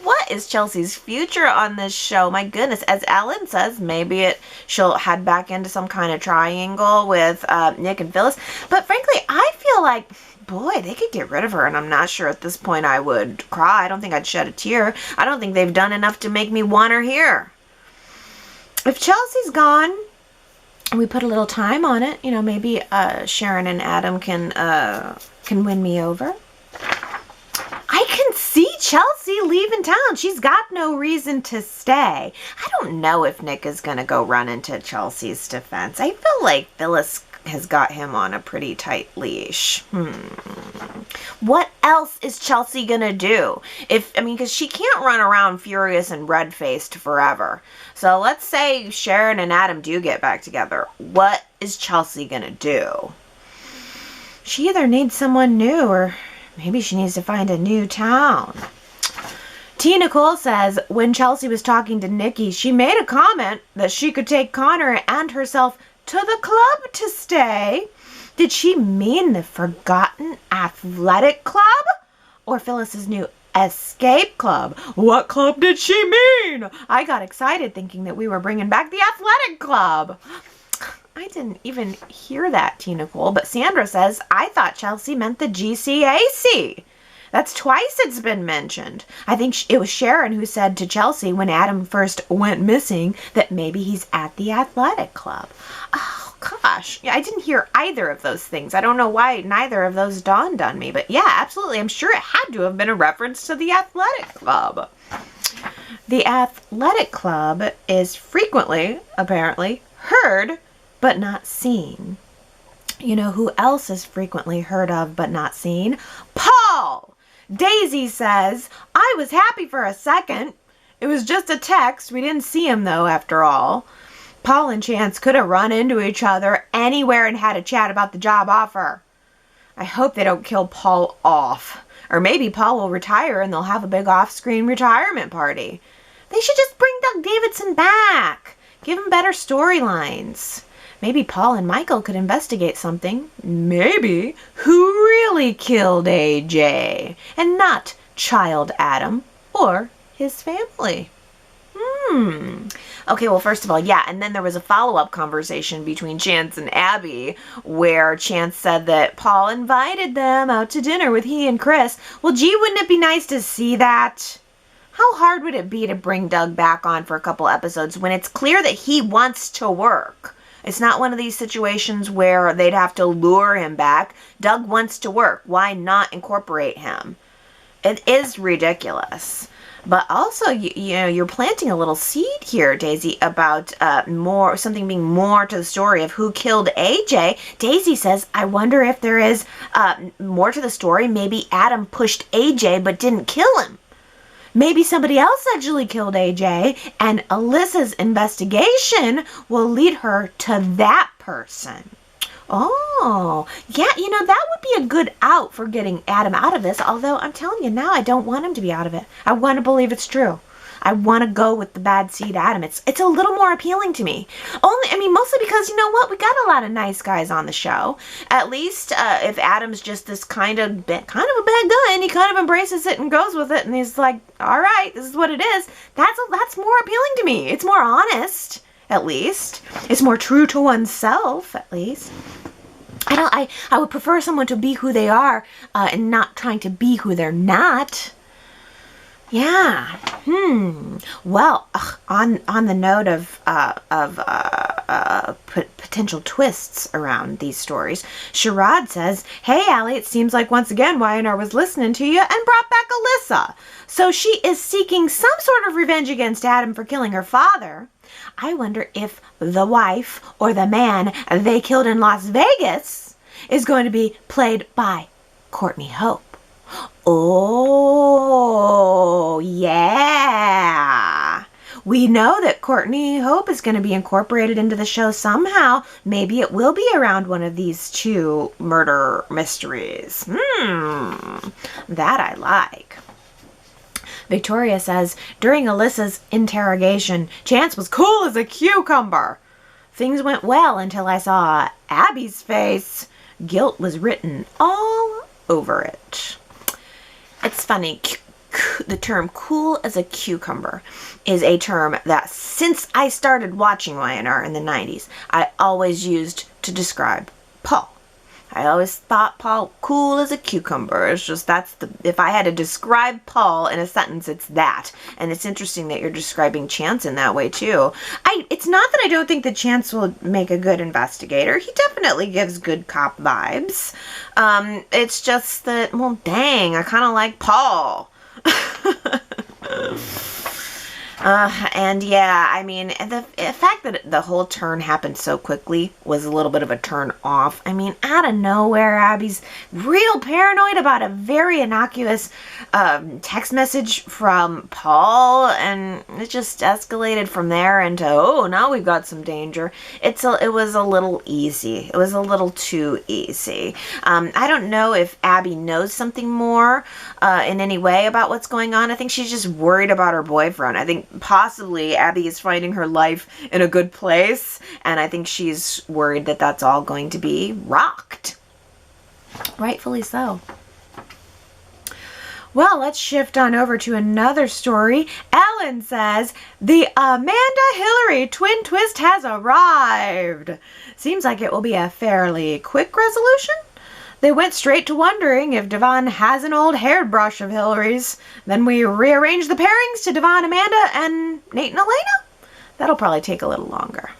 What what is Chelsea's future on this show? My goodness, as Ellen says, maybe she'll head back into some kind of triangle with Nick and Phyllis. But frankly, I feel like, boy, they could get rid of her, and I'm not sure at this point I would cry. I don't think I'd shed a tear. I don't think they've done enough to make me want her here. If Chelsea's gone, we put a little time on it. You know, maybe Sharon and Adam can win me over. I can see Chelsea leaving town. She's got no reason to stay. I don't know if Nick is going to go run into Chelsea's defense. I feel like Phyllis has got him on a pretty tight leash. What else is Chelsea going to do? Because she can't run around furious and red-faced forever. So let's say Sharon and Adam do get back together. What is Chelsea going to do? She either needs someone new or maybe she needs to find a new town. T. Nicole says, when Chelsea was talking to Nikki, she made a comment that she could take Connor and herself to the club to stay. Did she mean the Forgotten Athletic Club? Or Phyllis's new escape club? What club did she mean? I got excited thinking that we were bringing back the athletic club. I didn't even hear that, T. Nicole, but Sandra says, I thought Chelsea meant the GCAC. That's twice it's been mentioned. I think it was Sharon who said to Chelsea when Adam first went missing that maybe he's at the athletic club. Oh, gosh. Yeah, I didn't hear either of those things. I don't know why neither of those dawned on me. But yeah, absolutely. I'm sure it had to have been a reference to the athletic club. The athletic club is frequently, apparently, heard but not seen. You know who else is frequently heard of but not seen? Paul! Daisy says, I was happy for a second. It was just a text. We didn't see him, though, after all. Paul and Chance could have run into each other anywhere and had a chat about the job offer. I hope they don't kill Paul off. Or maybe Paul will retire and they'll have a big off-screen retirement party. They should just bring Doug Davidson back. Give him better storylines. Maybe Paul and Michael could investigate something. Maybe who really killed AJ and not child Adam or his family. Okay, well, first of all, yeah, and then there was a follow-up conversation between Chance and Abby where Chance said that Paul invited them out to dinner with he and Chris. Well, gee, wouldn't it be nice to see that? How hard would it be to bring Doug back on for a couple episodes when it's clear that he wants to work? It's not one of these situations where they'd have to lure him back. Doug wants to work. Why not incorporate him? It is ridiculous. But also, you know, you're planting a little seed here, Daisy, about something being more to the story of who killed AJ. Daisy says, I wonder if there is more to the story. Maybe Adam pushed AJ but didn't kill him. Maybe somebody else actually killed AJ, and Alyssa's investigation will lead her to that person. Oh, yeah, you know, that would be a good out for getting Adam out of this, although I'm telling you now, I don't want him to be out of it. I want to believe it's true. I want to go with the bad seed Adam. It's a little more appealing to me. Mostly because, you know what, we got a lot of nice guys on the show. At least if Adam's just this kind of a bad guy and he kind of embraces it and goes with it and he's like, all right, this is what it is. That's more appealing to me. It's more honest, at least. It's more true to oneself, at least. I would prefer someone to be who they are and not trying to be who they're not. Yeah. Well, on the note of potential twists around these stories, Sherrod says, "Hey, Allie, it seems like once again Y&R was listening to you and brought back Alyssa. So she is seeking some sort of revenge against Adam for killing her father. I wonder if the wife or the man they killed in Las Vegas is going to be played by Courtney Hope." Oh, yeah. We know that Courtney Hope is going to be incorporated into the show somehow. Maybe it will be around one of these two murder mysteries. That I like. Victoria says, during Alyssa's interrogation, Chance was cool as a cucumber. Things went well until I saw Abby's face. Guilt was written all over it. It's funny. the term cool as a cucumber is a term that since I started watching Y&R in the 90s, I always used to describe Paul. I always thought Paul cool as a cucumber. It's just if I had to describe Paul in a sentence, it's that. And it's interesting that you're describing Chance in that way too. It's not that I don't think that Chance will make a good investigator. He definitely gives good cop vibes. It's just that, well, dang, I kind of like Paul. And yeah, I mean, the fact that the whole turn happened so quickly was a little bit of a turn off. I mean, out of nowhere, Abby's real paranoid about a very innocuous text message from Paul, and it just escalated from there into, oh, now we've got some danger. It was a little easy. It was a little too easy. I don't know if Abby knows something more in any way about what's going on. I think she's just worried about her boyfriend. I think possibly Abby is finding her life in a good place, and I think she's worried that that's all going to be rocked. Rightfully so. Well, let's shift on over to another story. Ellen says, the Amanda-Hillary twin twist has arrived. Seems like it will be a fairly quick resolution. They went straight to wondering if Devon has an old hairbrush of Hillary's. Then we rearranged the pairings to Devon, Amanda, and Nate and Elena. That'll probably take a little longer.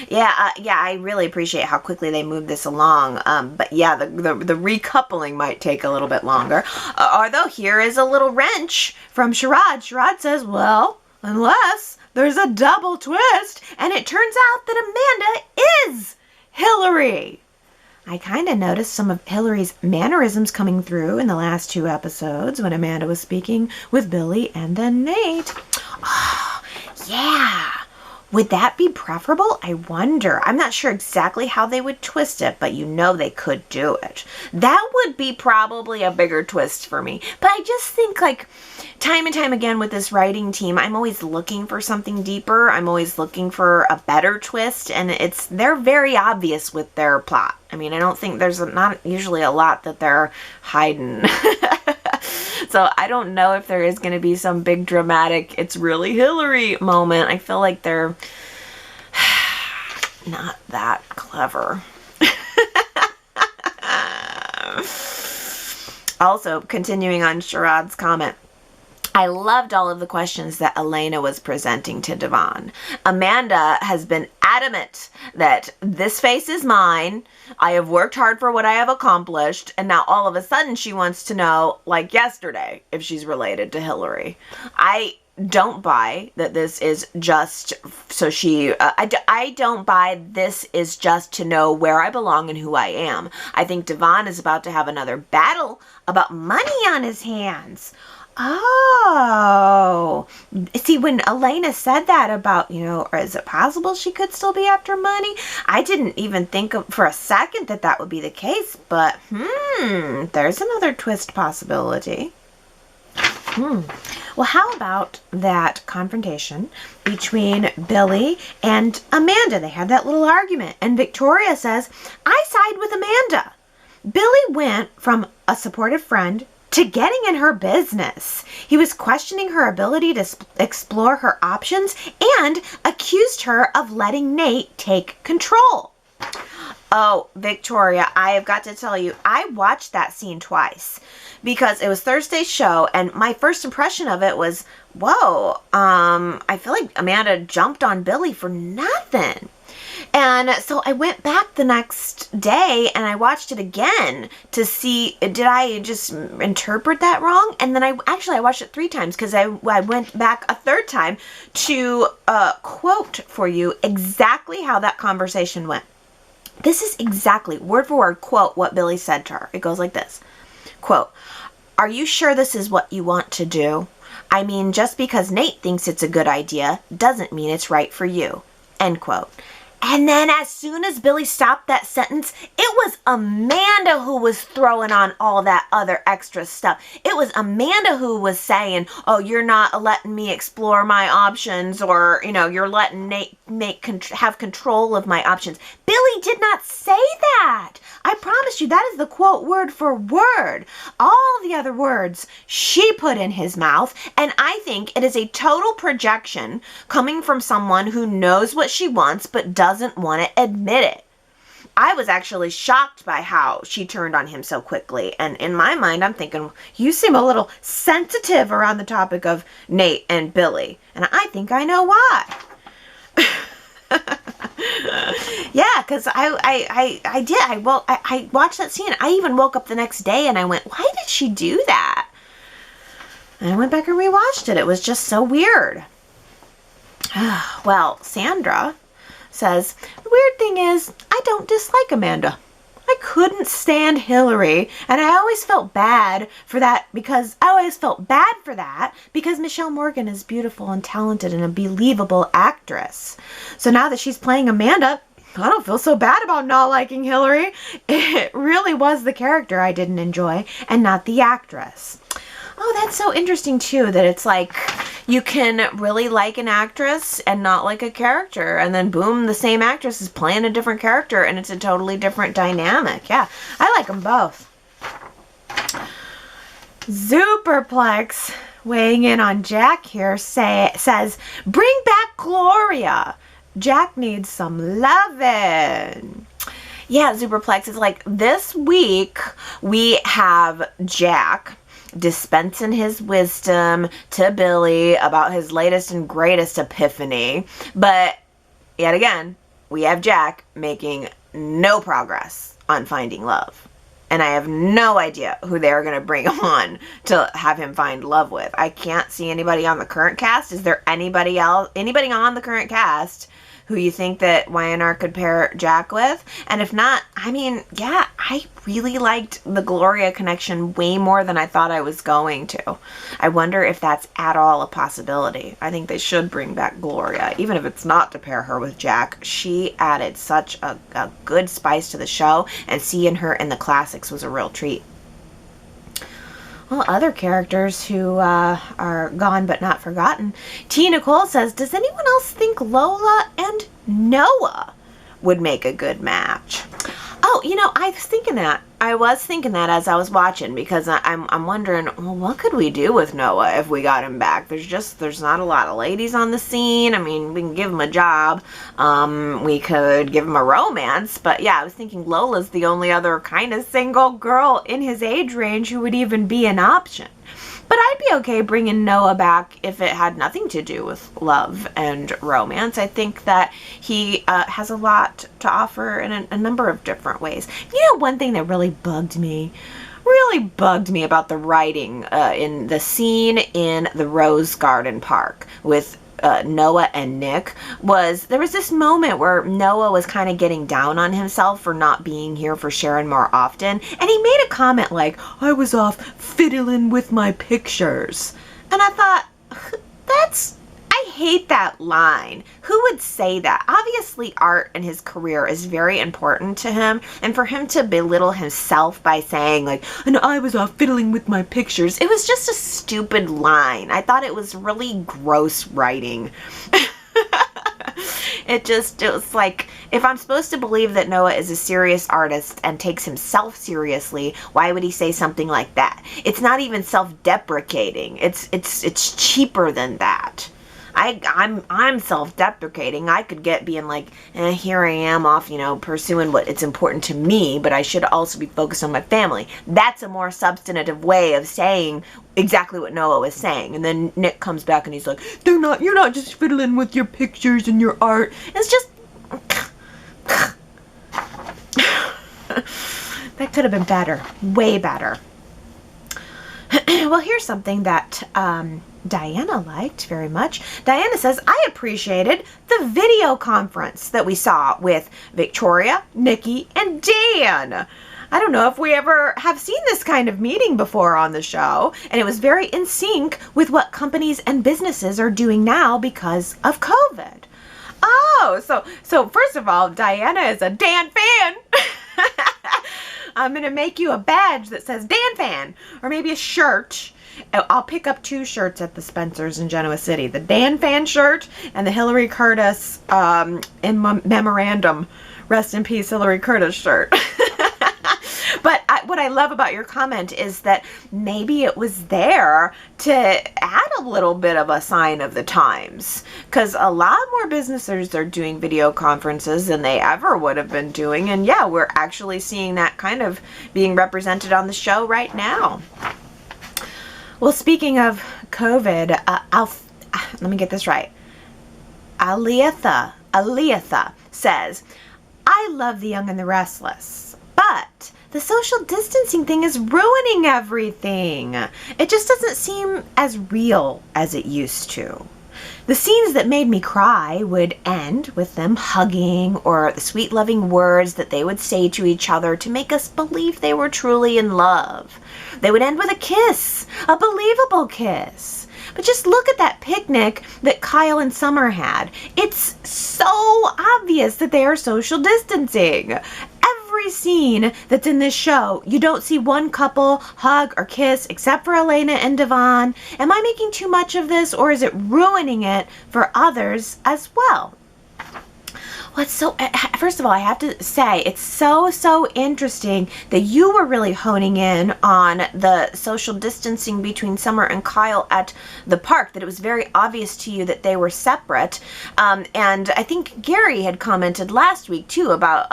Yeah, I really appreciate how quickly they moved this along. But yeah, the recoupling might take a little bit longer. Although here is a little wrench from Sherrod. Sherrod says, well, unless there's a double twist, and it turns out that Amanda is Hillary. I kind of noticed some of Hillary's mannerisms coming through in the last 2 episodes when Amanda was speaking with Billy and then Nate. Oh, yeah. Would that be preferable? I wonder. I'm not sure exactly how they would twist it, but you know they could do it. That would be probably a bigger twist for me. But I just think, like, time and time again with this writing team, I'm always looking for something deeper. I'm always looking for a better twist, and they're very obvious with their plot. I mean, I don't think there's not usually a lot that they're hiding. So I don't know if there is going to be some big dramatic, it's really Hillary moment. I feel like they're not that clever. Also, continuing on Sherrod's comment, I loved all of the questions that Elena was presenting to Devon. Amanda has been adamant that this face is mine. I have worked hard for what I have accomplished. And now all of a sudden she wants to know, like yesterday, if she's related to Hillary. I don't buy that this is just so she, I don't buy this is just to know where I belong and who I am. I think Devon is about to have another battle about money on his hands. Oh, see, when Elena said that about, or is it possible she could still be after money? I didn't even think for a second that would be the case, but there's another twist possibility. Well, how about that confrontation between Billy and Amanda? They had that little argument, and Victoria says, I side with Amanda. Billy went from a supportive friend to getting in her business. He was questioning her ability to explore her options and accused her of letting Nate take control. Oh, Victoria, I have got to tell you, I watched that scene twice because it was Thursday's show, and my first impression of it was, whoa, I feel like Amanda jumped on Billy for nothing. And so I went back the next day and I watched it again to see, did I just interpret that wrong? And then I watched it 3 times because I went back a 3rd time to quote for you exactly how that conversation went. This is exactly, word for word, quote what Billy said to her. It goes like this, quote, "Are you sure this is what you want to do? I mean, just because Nate thinks it's a good idea doesn't mean it's right for you," end quote. And then as soon as Billy stopped that sentence, it was Amanda who was throwing on all that other extra stuff. It was Amanda who was saying, oh, you're not letting me explore my options, or, you're letting Nate have control of my options. Billy did not say that. I promise you, that is the quote word for word. All the other words she put in his mouth, and I think it is a total projection coming from someone who knows what she wants but doesn't want to admit it. I was actually shocked by how she turned on him so quickly, and in my mind I'm thinking, you seem a little sensitive around the topic of Nate and Billy, and I think I know why. Yeah, because I did. I watched that scene. I even woke up the next day and I went, why did she do that? And I went back and rewatched it. It was just so weird. Well, Sandra says, the weird thing is, I don't dislike Amanda. I couldn't stand Hillary, and I always felt bad for that because Michelle Morgan is beautiful and talented and a believable actress. So now that she's playing Amanda, I don't feel so bad about not liking Hillary. It really was the character I didn't enjoy and not the actress. Oh, that's so interesting too, that it's like you can really like an actress and not like a character, and then boom, the same actress is playing a different character and it's a totally different dynamic. Yeah, I like them both. Superplex weighing in on Jack here says, bring back Gloria. Jack needs some lovin'. Yeah, Superplex is like, this week we have Jack dispensing his wisdom to Billy about his latest and greatest epiphany. But yet again, we have Jack making no progress on finding love. And I have no idea who they're going to bring on to have him find love with. I can't see anybody on the current cast. Is there anybody on the current cast who you think that Y&R could pair Jack with? And if not, I mean, yeah, I really liked the Gloria connection way more than I thought I was going to. I wonder if that's at all a possibility. I think they should bring back Gloria, even if it's not to pair her with Jack. She added such a good spice to the show, and seeing her in the classics was a real treat. Well, other characters who are gone but not forgotten. T. Nicole says, does anyone else think Lola and Noah would make a good match? Oh, you know, I was thinking that as I was watching, because I'm wondering, well, what could we do with Noah if we got him back? There's not a lot of ladies on the scene. I mean, we can give him a job. We could give him a romance. But yeah, I was thinking Lola's the only other kind of single girl in his age range who would even be an option. But I'd be okay bringing Noah back if it had nothing to do with love and romance. I think that he has a lot to offer in a number of different ways. You know, one thing that really bugged me about the writing in the scene in the Rose Garden Park with Noah and Nick was, there was this moment where Noah was kind of getting down on himself for not being here for Sharon more often, and he made a comment like, I was off fiddling with my pictures. And I thought, I hate that line. Who would say that? Obviously art and his career is very important to him, and for him to belittle himself by saying like, and I was off fiddling with my pictures, it was just a stupid line. I thought it was really gross writing. It was like, if I'm supposed to believe that Noah is a serious artist and takes himself seriously, why would he say something like that? It's not even self-deprecating. It's cheaper than that. I'm self-deprecating. I could get being like, here I am off, pursuing what it's important to me, but I should also be focused on my family. That's a more substantive way of saying exactly what Noah was saying. And then Nick comes back and he's like, you're not just fiddling with your pictures and your art. It's just, that could have been better, way better. Well, here's something that Diana liked very much. Diana says, I appreciated the video conference that we saw with Victoria, Nikki, and Dan. I don't know if we ever have seen this kind of meeting before on the show, and it was very in sync with what companies and businesses are doing now because of COVID. Oh, so first of all, Diana is a Dan fan. I'm going to make you a badge that says Dan fan, or maybe a shirt. I'll pick up 2 shirts at the Spencer's in Genoa City. The Dan fan shirt and the Hillary Curtis in memorandum, rest in peace Hillary Curtis shirt. But what I love about your comment is that maybe it was there to add a little bit of a sign of the times, because a lot more businesses are doing video conferences than they ever would have been doing. And yeah, we're actually seeing that kind of being represented on the show right now. Well, speaking of COVID, let me get this right. Alyssa says, I love The Young and the Restless, but the social distancing thing is ruining everything. It just doesn't seem as real as it used to. The scenes that made me cry would end with them hugging, or the sweet loving words that they would say to each other to make us believe they were truly in love. They would end with a kiss, a believable kiss. But just look at that picnic that Kyle and Summer had. It's so obvious that they are social distancing. Every scene that's in this show, you don't see one couple hug or kiss except for Elena and Devon. Am I making too much of this, or is it ruining it for others as well? First of all, I have to say, it's so interesting that you were really honing in on the social distancing between Summer and Kyle at the park, that it was very obvious to you that they were separate. And I think Gary had commented last week too about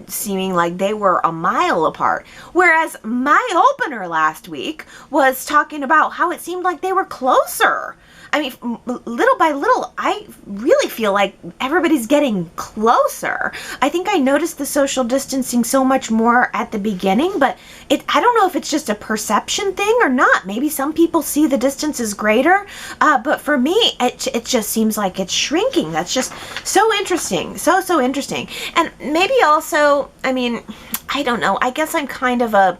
seeming like they were a mile apart. Whereas my opener last week was talking about how it seemed like they were closer. I mean, little by little, I really feel like everybody's getting closer. I think I noticed the social distancing so much more at the beginning, but I don't know if it's just a perception thing or not. Maybe some people see the distance as greater, but for me, it just seems like it's shrinking. That's just so interesting, so interesting. And maybe also, I mean, I don't know, I guess I'm kind of I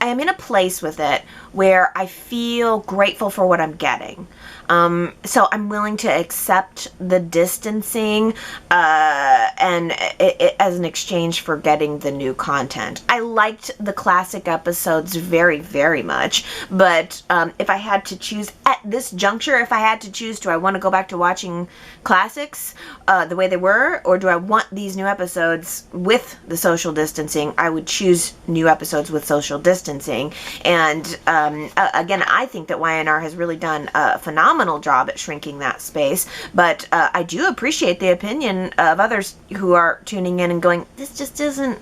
am in a place with it where I feel grateful for what I'm getting. So I'm willing to accept the distancing and as an exchange for getting the new content. I liked the classic episodes very, very much, but if I had to choose at this juncture, do I want to go back to watching classics the way they were, or do I want these new episodes with the social distancing? I would choose new episodes with social distancing. And again, I think that Y&R has really done a phenomenal job at shrinking that space, but I do appreciate the opinion of others who are tuning in and going, this just doesn't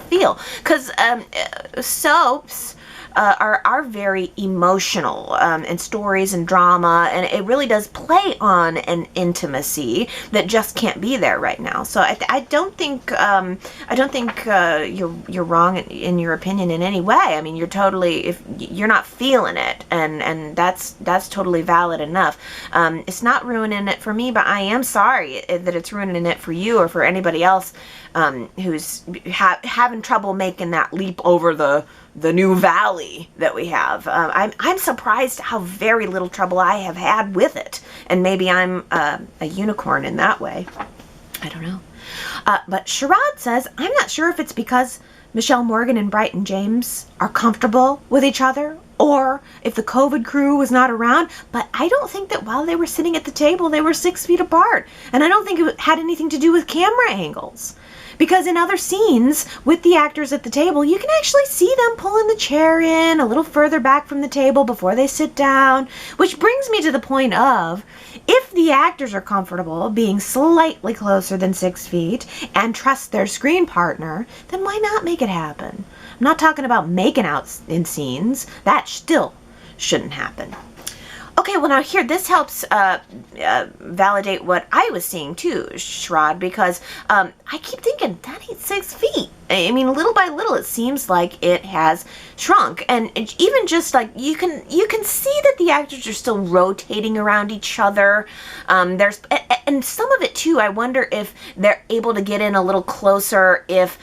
feel, because soaps are very emotional, and stories and drama, and it really does play on an intimacy that just can't be there right now. So I don't think you're wrong in your opinion in any way. I mean, if you're not feeling it, and that's totally valid enough. It's not ruining it for me, but I am sorry that it's ruining it for you or for anybody else who's having trouble making that leap over the new valley that we have. I'm surprised how very little trouble I have had with it, and maybe I'm a unicorn in that way. I don't know. But Sherrod says, I'm not sure if it's because Michelle Morgan and Brighton James are comfortable with each other, or if the COVID crew was not around, but I don't think that while they were sitting at the table, they were 6 feet apart. And I don't think it had anything to do with camera angles. Because in other scenes with the actors at the table, you can actually see them pulling the chair in a little further back from the table before they sit down, which brings me to the point of, if the actors are comfortable being slightly closer than 6 feet and trust their screen partner, then why not make it happen? I'm not talking about making out in scenes. That still shouldn't happen. Okay, well now here, this helps validate what I was seeing too, Shrod, because I keep thinking, that ain't 6 feet. I mean, little by little, it seems like it has shrunk. And even just like, you can see that the actors are still rotating around each other. And some of it too, I wonder if they're able to get in a little closer if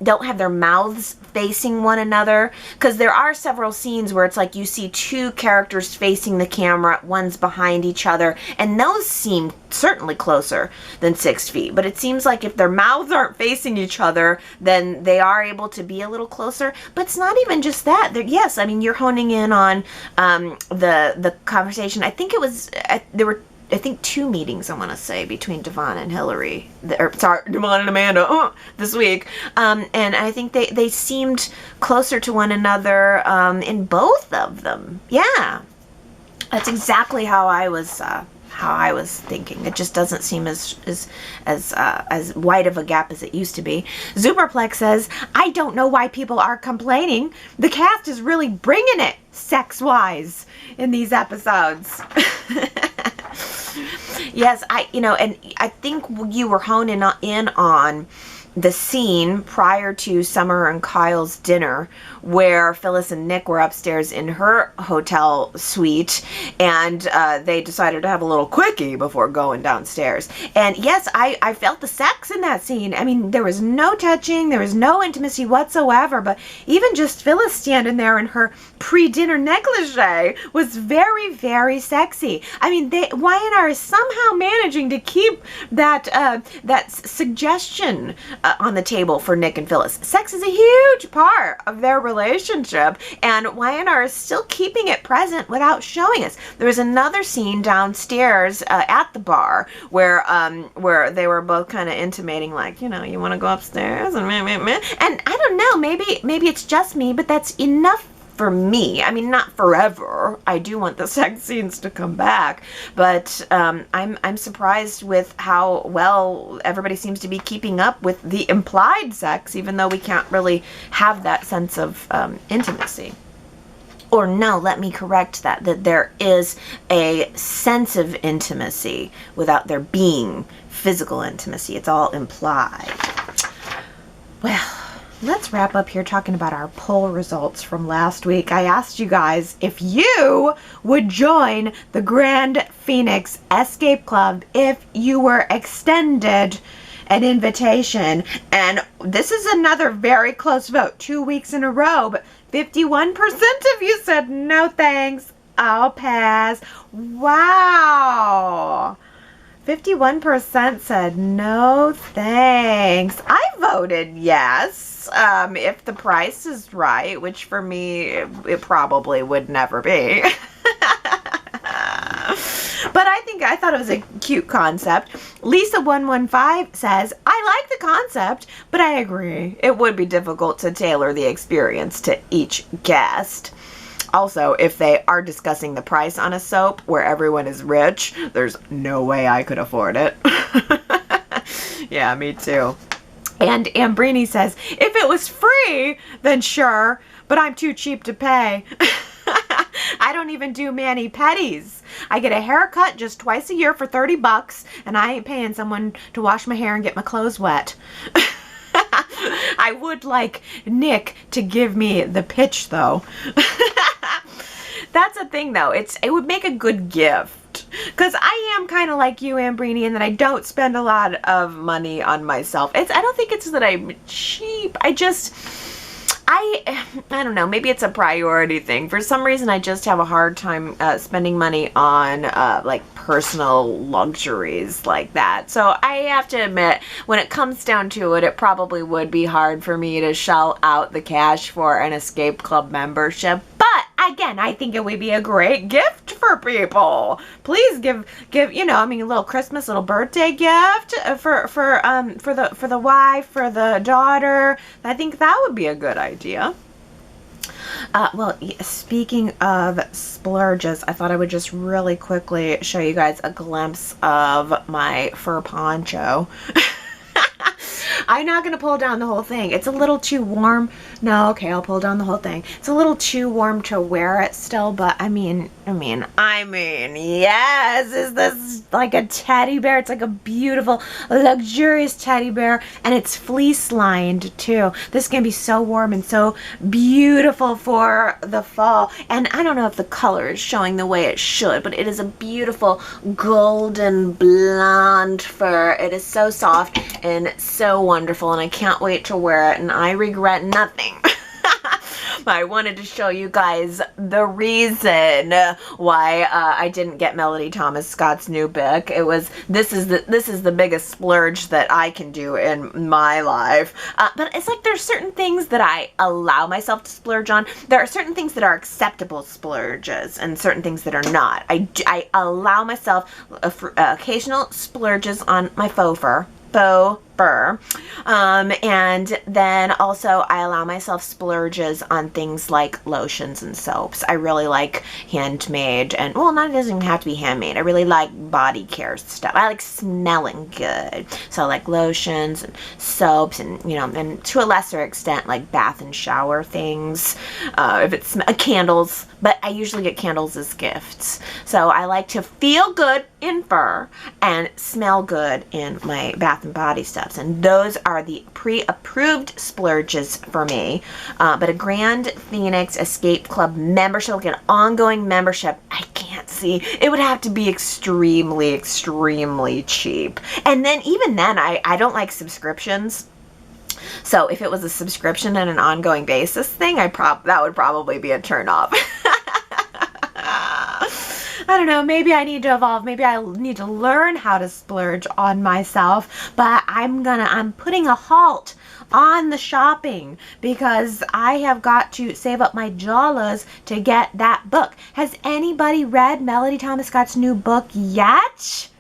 don't have their mouths facing one another, because there are several scenes where it's like you see two characters facing the camera, one's behind each other, and those seem certainly closer than 6 feet. But it seems like if their mouths aren't facing each other, then they are able to be a little closer. But it's not even just that. Yes, I mean, you're honing in on the conversation. I think it was there were I think 2 meetings, I want to say, between Devon and Hillary, Devon and Amanda this week. And I think they seemed closer to one another in both of them. Yeah, that's exactly how I was thinking. It just doesn't seem as wide of a gap as it used to be. Zuperplex says, I don't know why people are complaining. The cast is really bringing it sex-wise in these episodes. Yes, and I think you were honing in on the scene prior to Summer and Kyle's dinner where Phyllis and Nick were upstairs in her hotel suite, and they decided to have a little quickie before going downstairs. And yes, I felt the sex in that scene. I mean, there was no touching, there was no intimacy whatsoever, but even just Phyllis standing there in her pre-dinner negligee was very, very sexy. I mean, Y&R is somehow managing to keep that suggestion on the table for Nick and Phyllis. Sex is a huge part of their relationship, and Y&R is still keeping it present without showing us. There was another scene downstairs at the bar where they were both kind of intimating, like, you want to go upstairs and and I don't know, maybe it's just me, but that's enough for me. I mean, not forever. I do want the sex scenes to come back, but I'm surprised with how well everybody seems to be keeping up with the implied sex, even though we can't really have that sense of intimacy. Or no, let me correct that there is a sense of intimacy without there being physical intimacy. It's all implied. Well, let's wrap up here talking about our poll results from last week. I asked you guys if you would join the Grand Phoenix Escape Club if you were extended an invitation. And this is another very close vote, 2 weeks in a row, but 51% of you said no thanks, I'll pass. Wow. 51% said no thanks. I voted yes. If the price is right, which for me it probably would never be. But I thought it was a cute concept. Lisa115 says, I like the concept, but I agree. It would be difficult to tailor the experience to each guest. Also, if they are discussing the price on a soap where everyone is rich, there's no way I could afford it. Yeah, me too. And Ambrini says, if it was free, then sure, but I'm too cheap to pay. I don't even do mani-pedis. I get a haircut just twice a year for $30, and I ain't paying someone to wash my hair and get my clothes wet. I would like Nick to give me the pitch, though. That's a thing, though. It would make a good gift. Because I am kind of like you, Ambrini, in that I don't spend a lot of money on myself. I don't think it's that I'm cheap. I don't know, maybe it's a priority thing. For some reason, I just have a hard time spending money on like personal luxuries like that. So I have to admit, when it comes down to it, it probably would be hard for me to shell out the cash for an escape club membership. But again, I think it would be a great gift for people. Please give a little Christmas, little birthday gift for the wife, for the daughter. I think that would be a good idea. Well, speaking of splurges, I thought I would just really quickly show you guys a glimpse of my fur poncho. I'm not going to pull down the whole thing. It's a little too warm. No, okay, I'll pull down the whole thing. It's a little too warm to wear it still, but I mean, yes, is this like a teddy bear? It's like a beautiful, luxurious teddy bear, and it's fleece lined too. This is going to be so warm and so beautiful for the fall. And I don't know if the color is showing the way it should, but it is a beautiful golden blonde fur. It is so soft and so wonderful, and I can't wait to wear it, and I regret nothing. I wanted to show you guys the reason why I didn't get Melody Thomas Scott's new book. This is the biggest splurge that I can do in my life. But it's like there's certain things that I allow myself to splurge on. There are certain things that are acceptable splurges and certain things that are not. I allow myself occasional splurges on my faux fur. And then also I allow myself splurges on things like lotions and soaps. I really like handmade, and well, it doesn't even have to be handmade. I really like body care stuff. I like smelling good. So I like lotions and soaps and, and to a lesser extent, like bath and shower things. If it's candles, but I usually get candles as gifts. So I like to feel good in fur and smell good in my bath and body stuffs, and those are the pre-approved splurges for me. But a Grand Phoenix Escape Club membership, like an ongoing membership, I can't see. It would have to be extremely, extremely cheap. And then even then, I don't like subscriptions. So if it was a subscription and an ongoing basis thing, that would probably be a turn off. I don't know, maybe I need to evolve. Maybe I need to learn how to splurge on myself, but I'm putting a halt on the shopping because I have got to save up my dollars to get that book. Has anybody read Melody Thomas Scott's new book yet?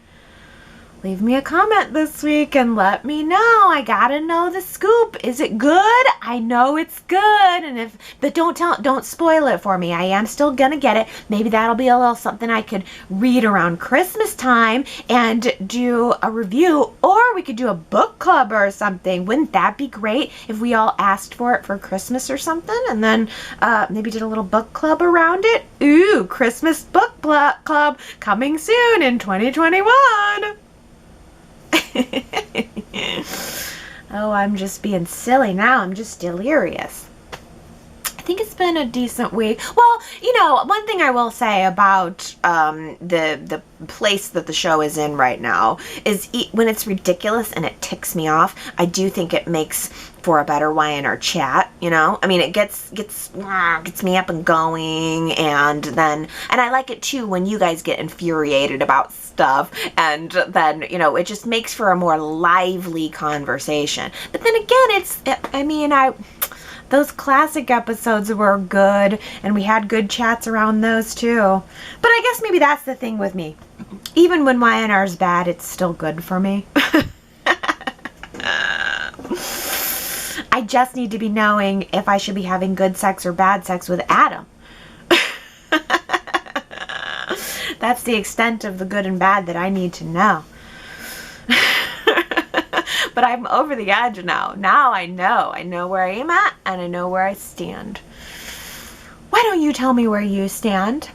Leave me a comment this week and let me know. I gotta know the scoop. Is it good? I know it's good. But don't spoil it for me. I am still gonna get it. Maybe that'll be a little something I could read around Christmas time and do a review, or we could do a book club or something. Wouldn't that be great if we all asked for it for Christmas or something, and then maybe did a little book club around it? Ooh, Christmas book club coming soon in 2021. Oh, I'm just being silly now. I'm just delirious. I think it's been a decent week. Well, one thing I will say about the place that the show is in right now is when it's ridiculous and it ticks me off, I do think it makes for a better Y&R Chat, I mean, it gets me up and going, and I like it too when you guys get infuriated about stuff, and then, it just makes for a more lively conversation. But then again, those classic episodes were good, and we had good chats around those too. But I guess maybe that's the thing with me. Even when Y&R's bad, it's still good for me. I just need to be knowing if I should be having good sex or bad sex with Adam. That's the extent of the good and bad that I need to know. But I'm over the edge now. Now I know. I know where I am at, and I know where I stand. Why don't you tell me where you stand?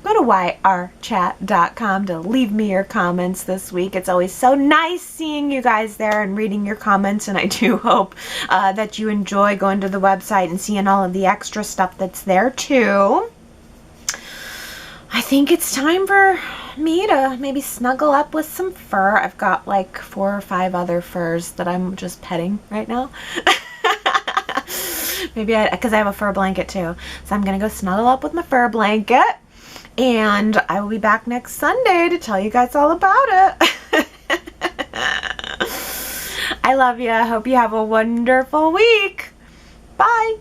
Go to yrchat.com to leave me your comments this week. It's always so nice seeing you guys there and reading your comments, and I do hope that you enjoy going to the website and seeing all of the extra stuff that's there too. I think it's time for me to maybe snuggle up with some fur. I've got like 4 or 5 other furs that I'm just petting right now. Maybe because I have a fur blanket too. So I'm going to go snuggle up with my fur blanket. And I will be back next Sunday to tell you guys all about it. I love you. I hope you have a wonderful week. Bye.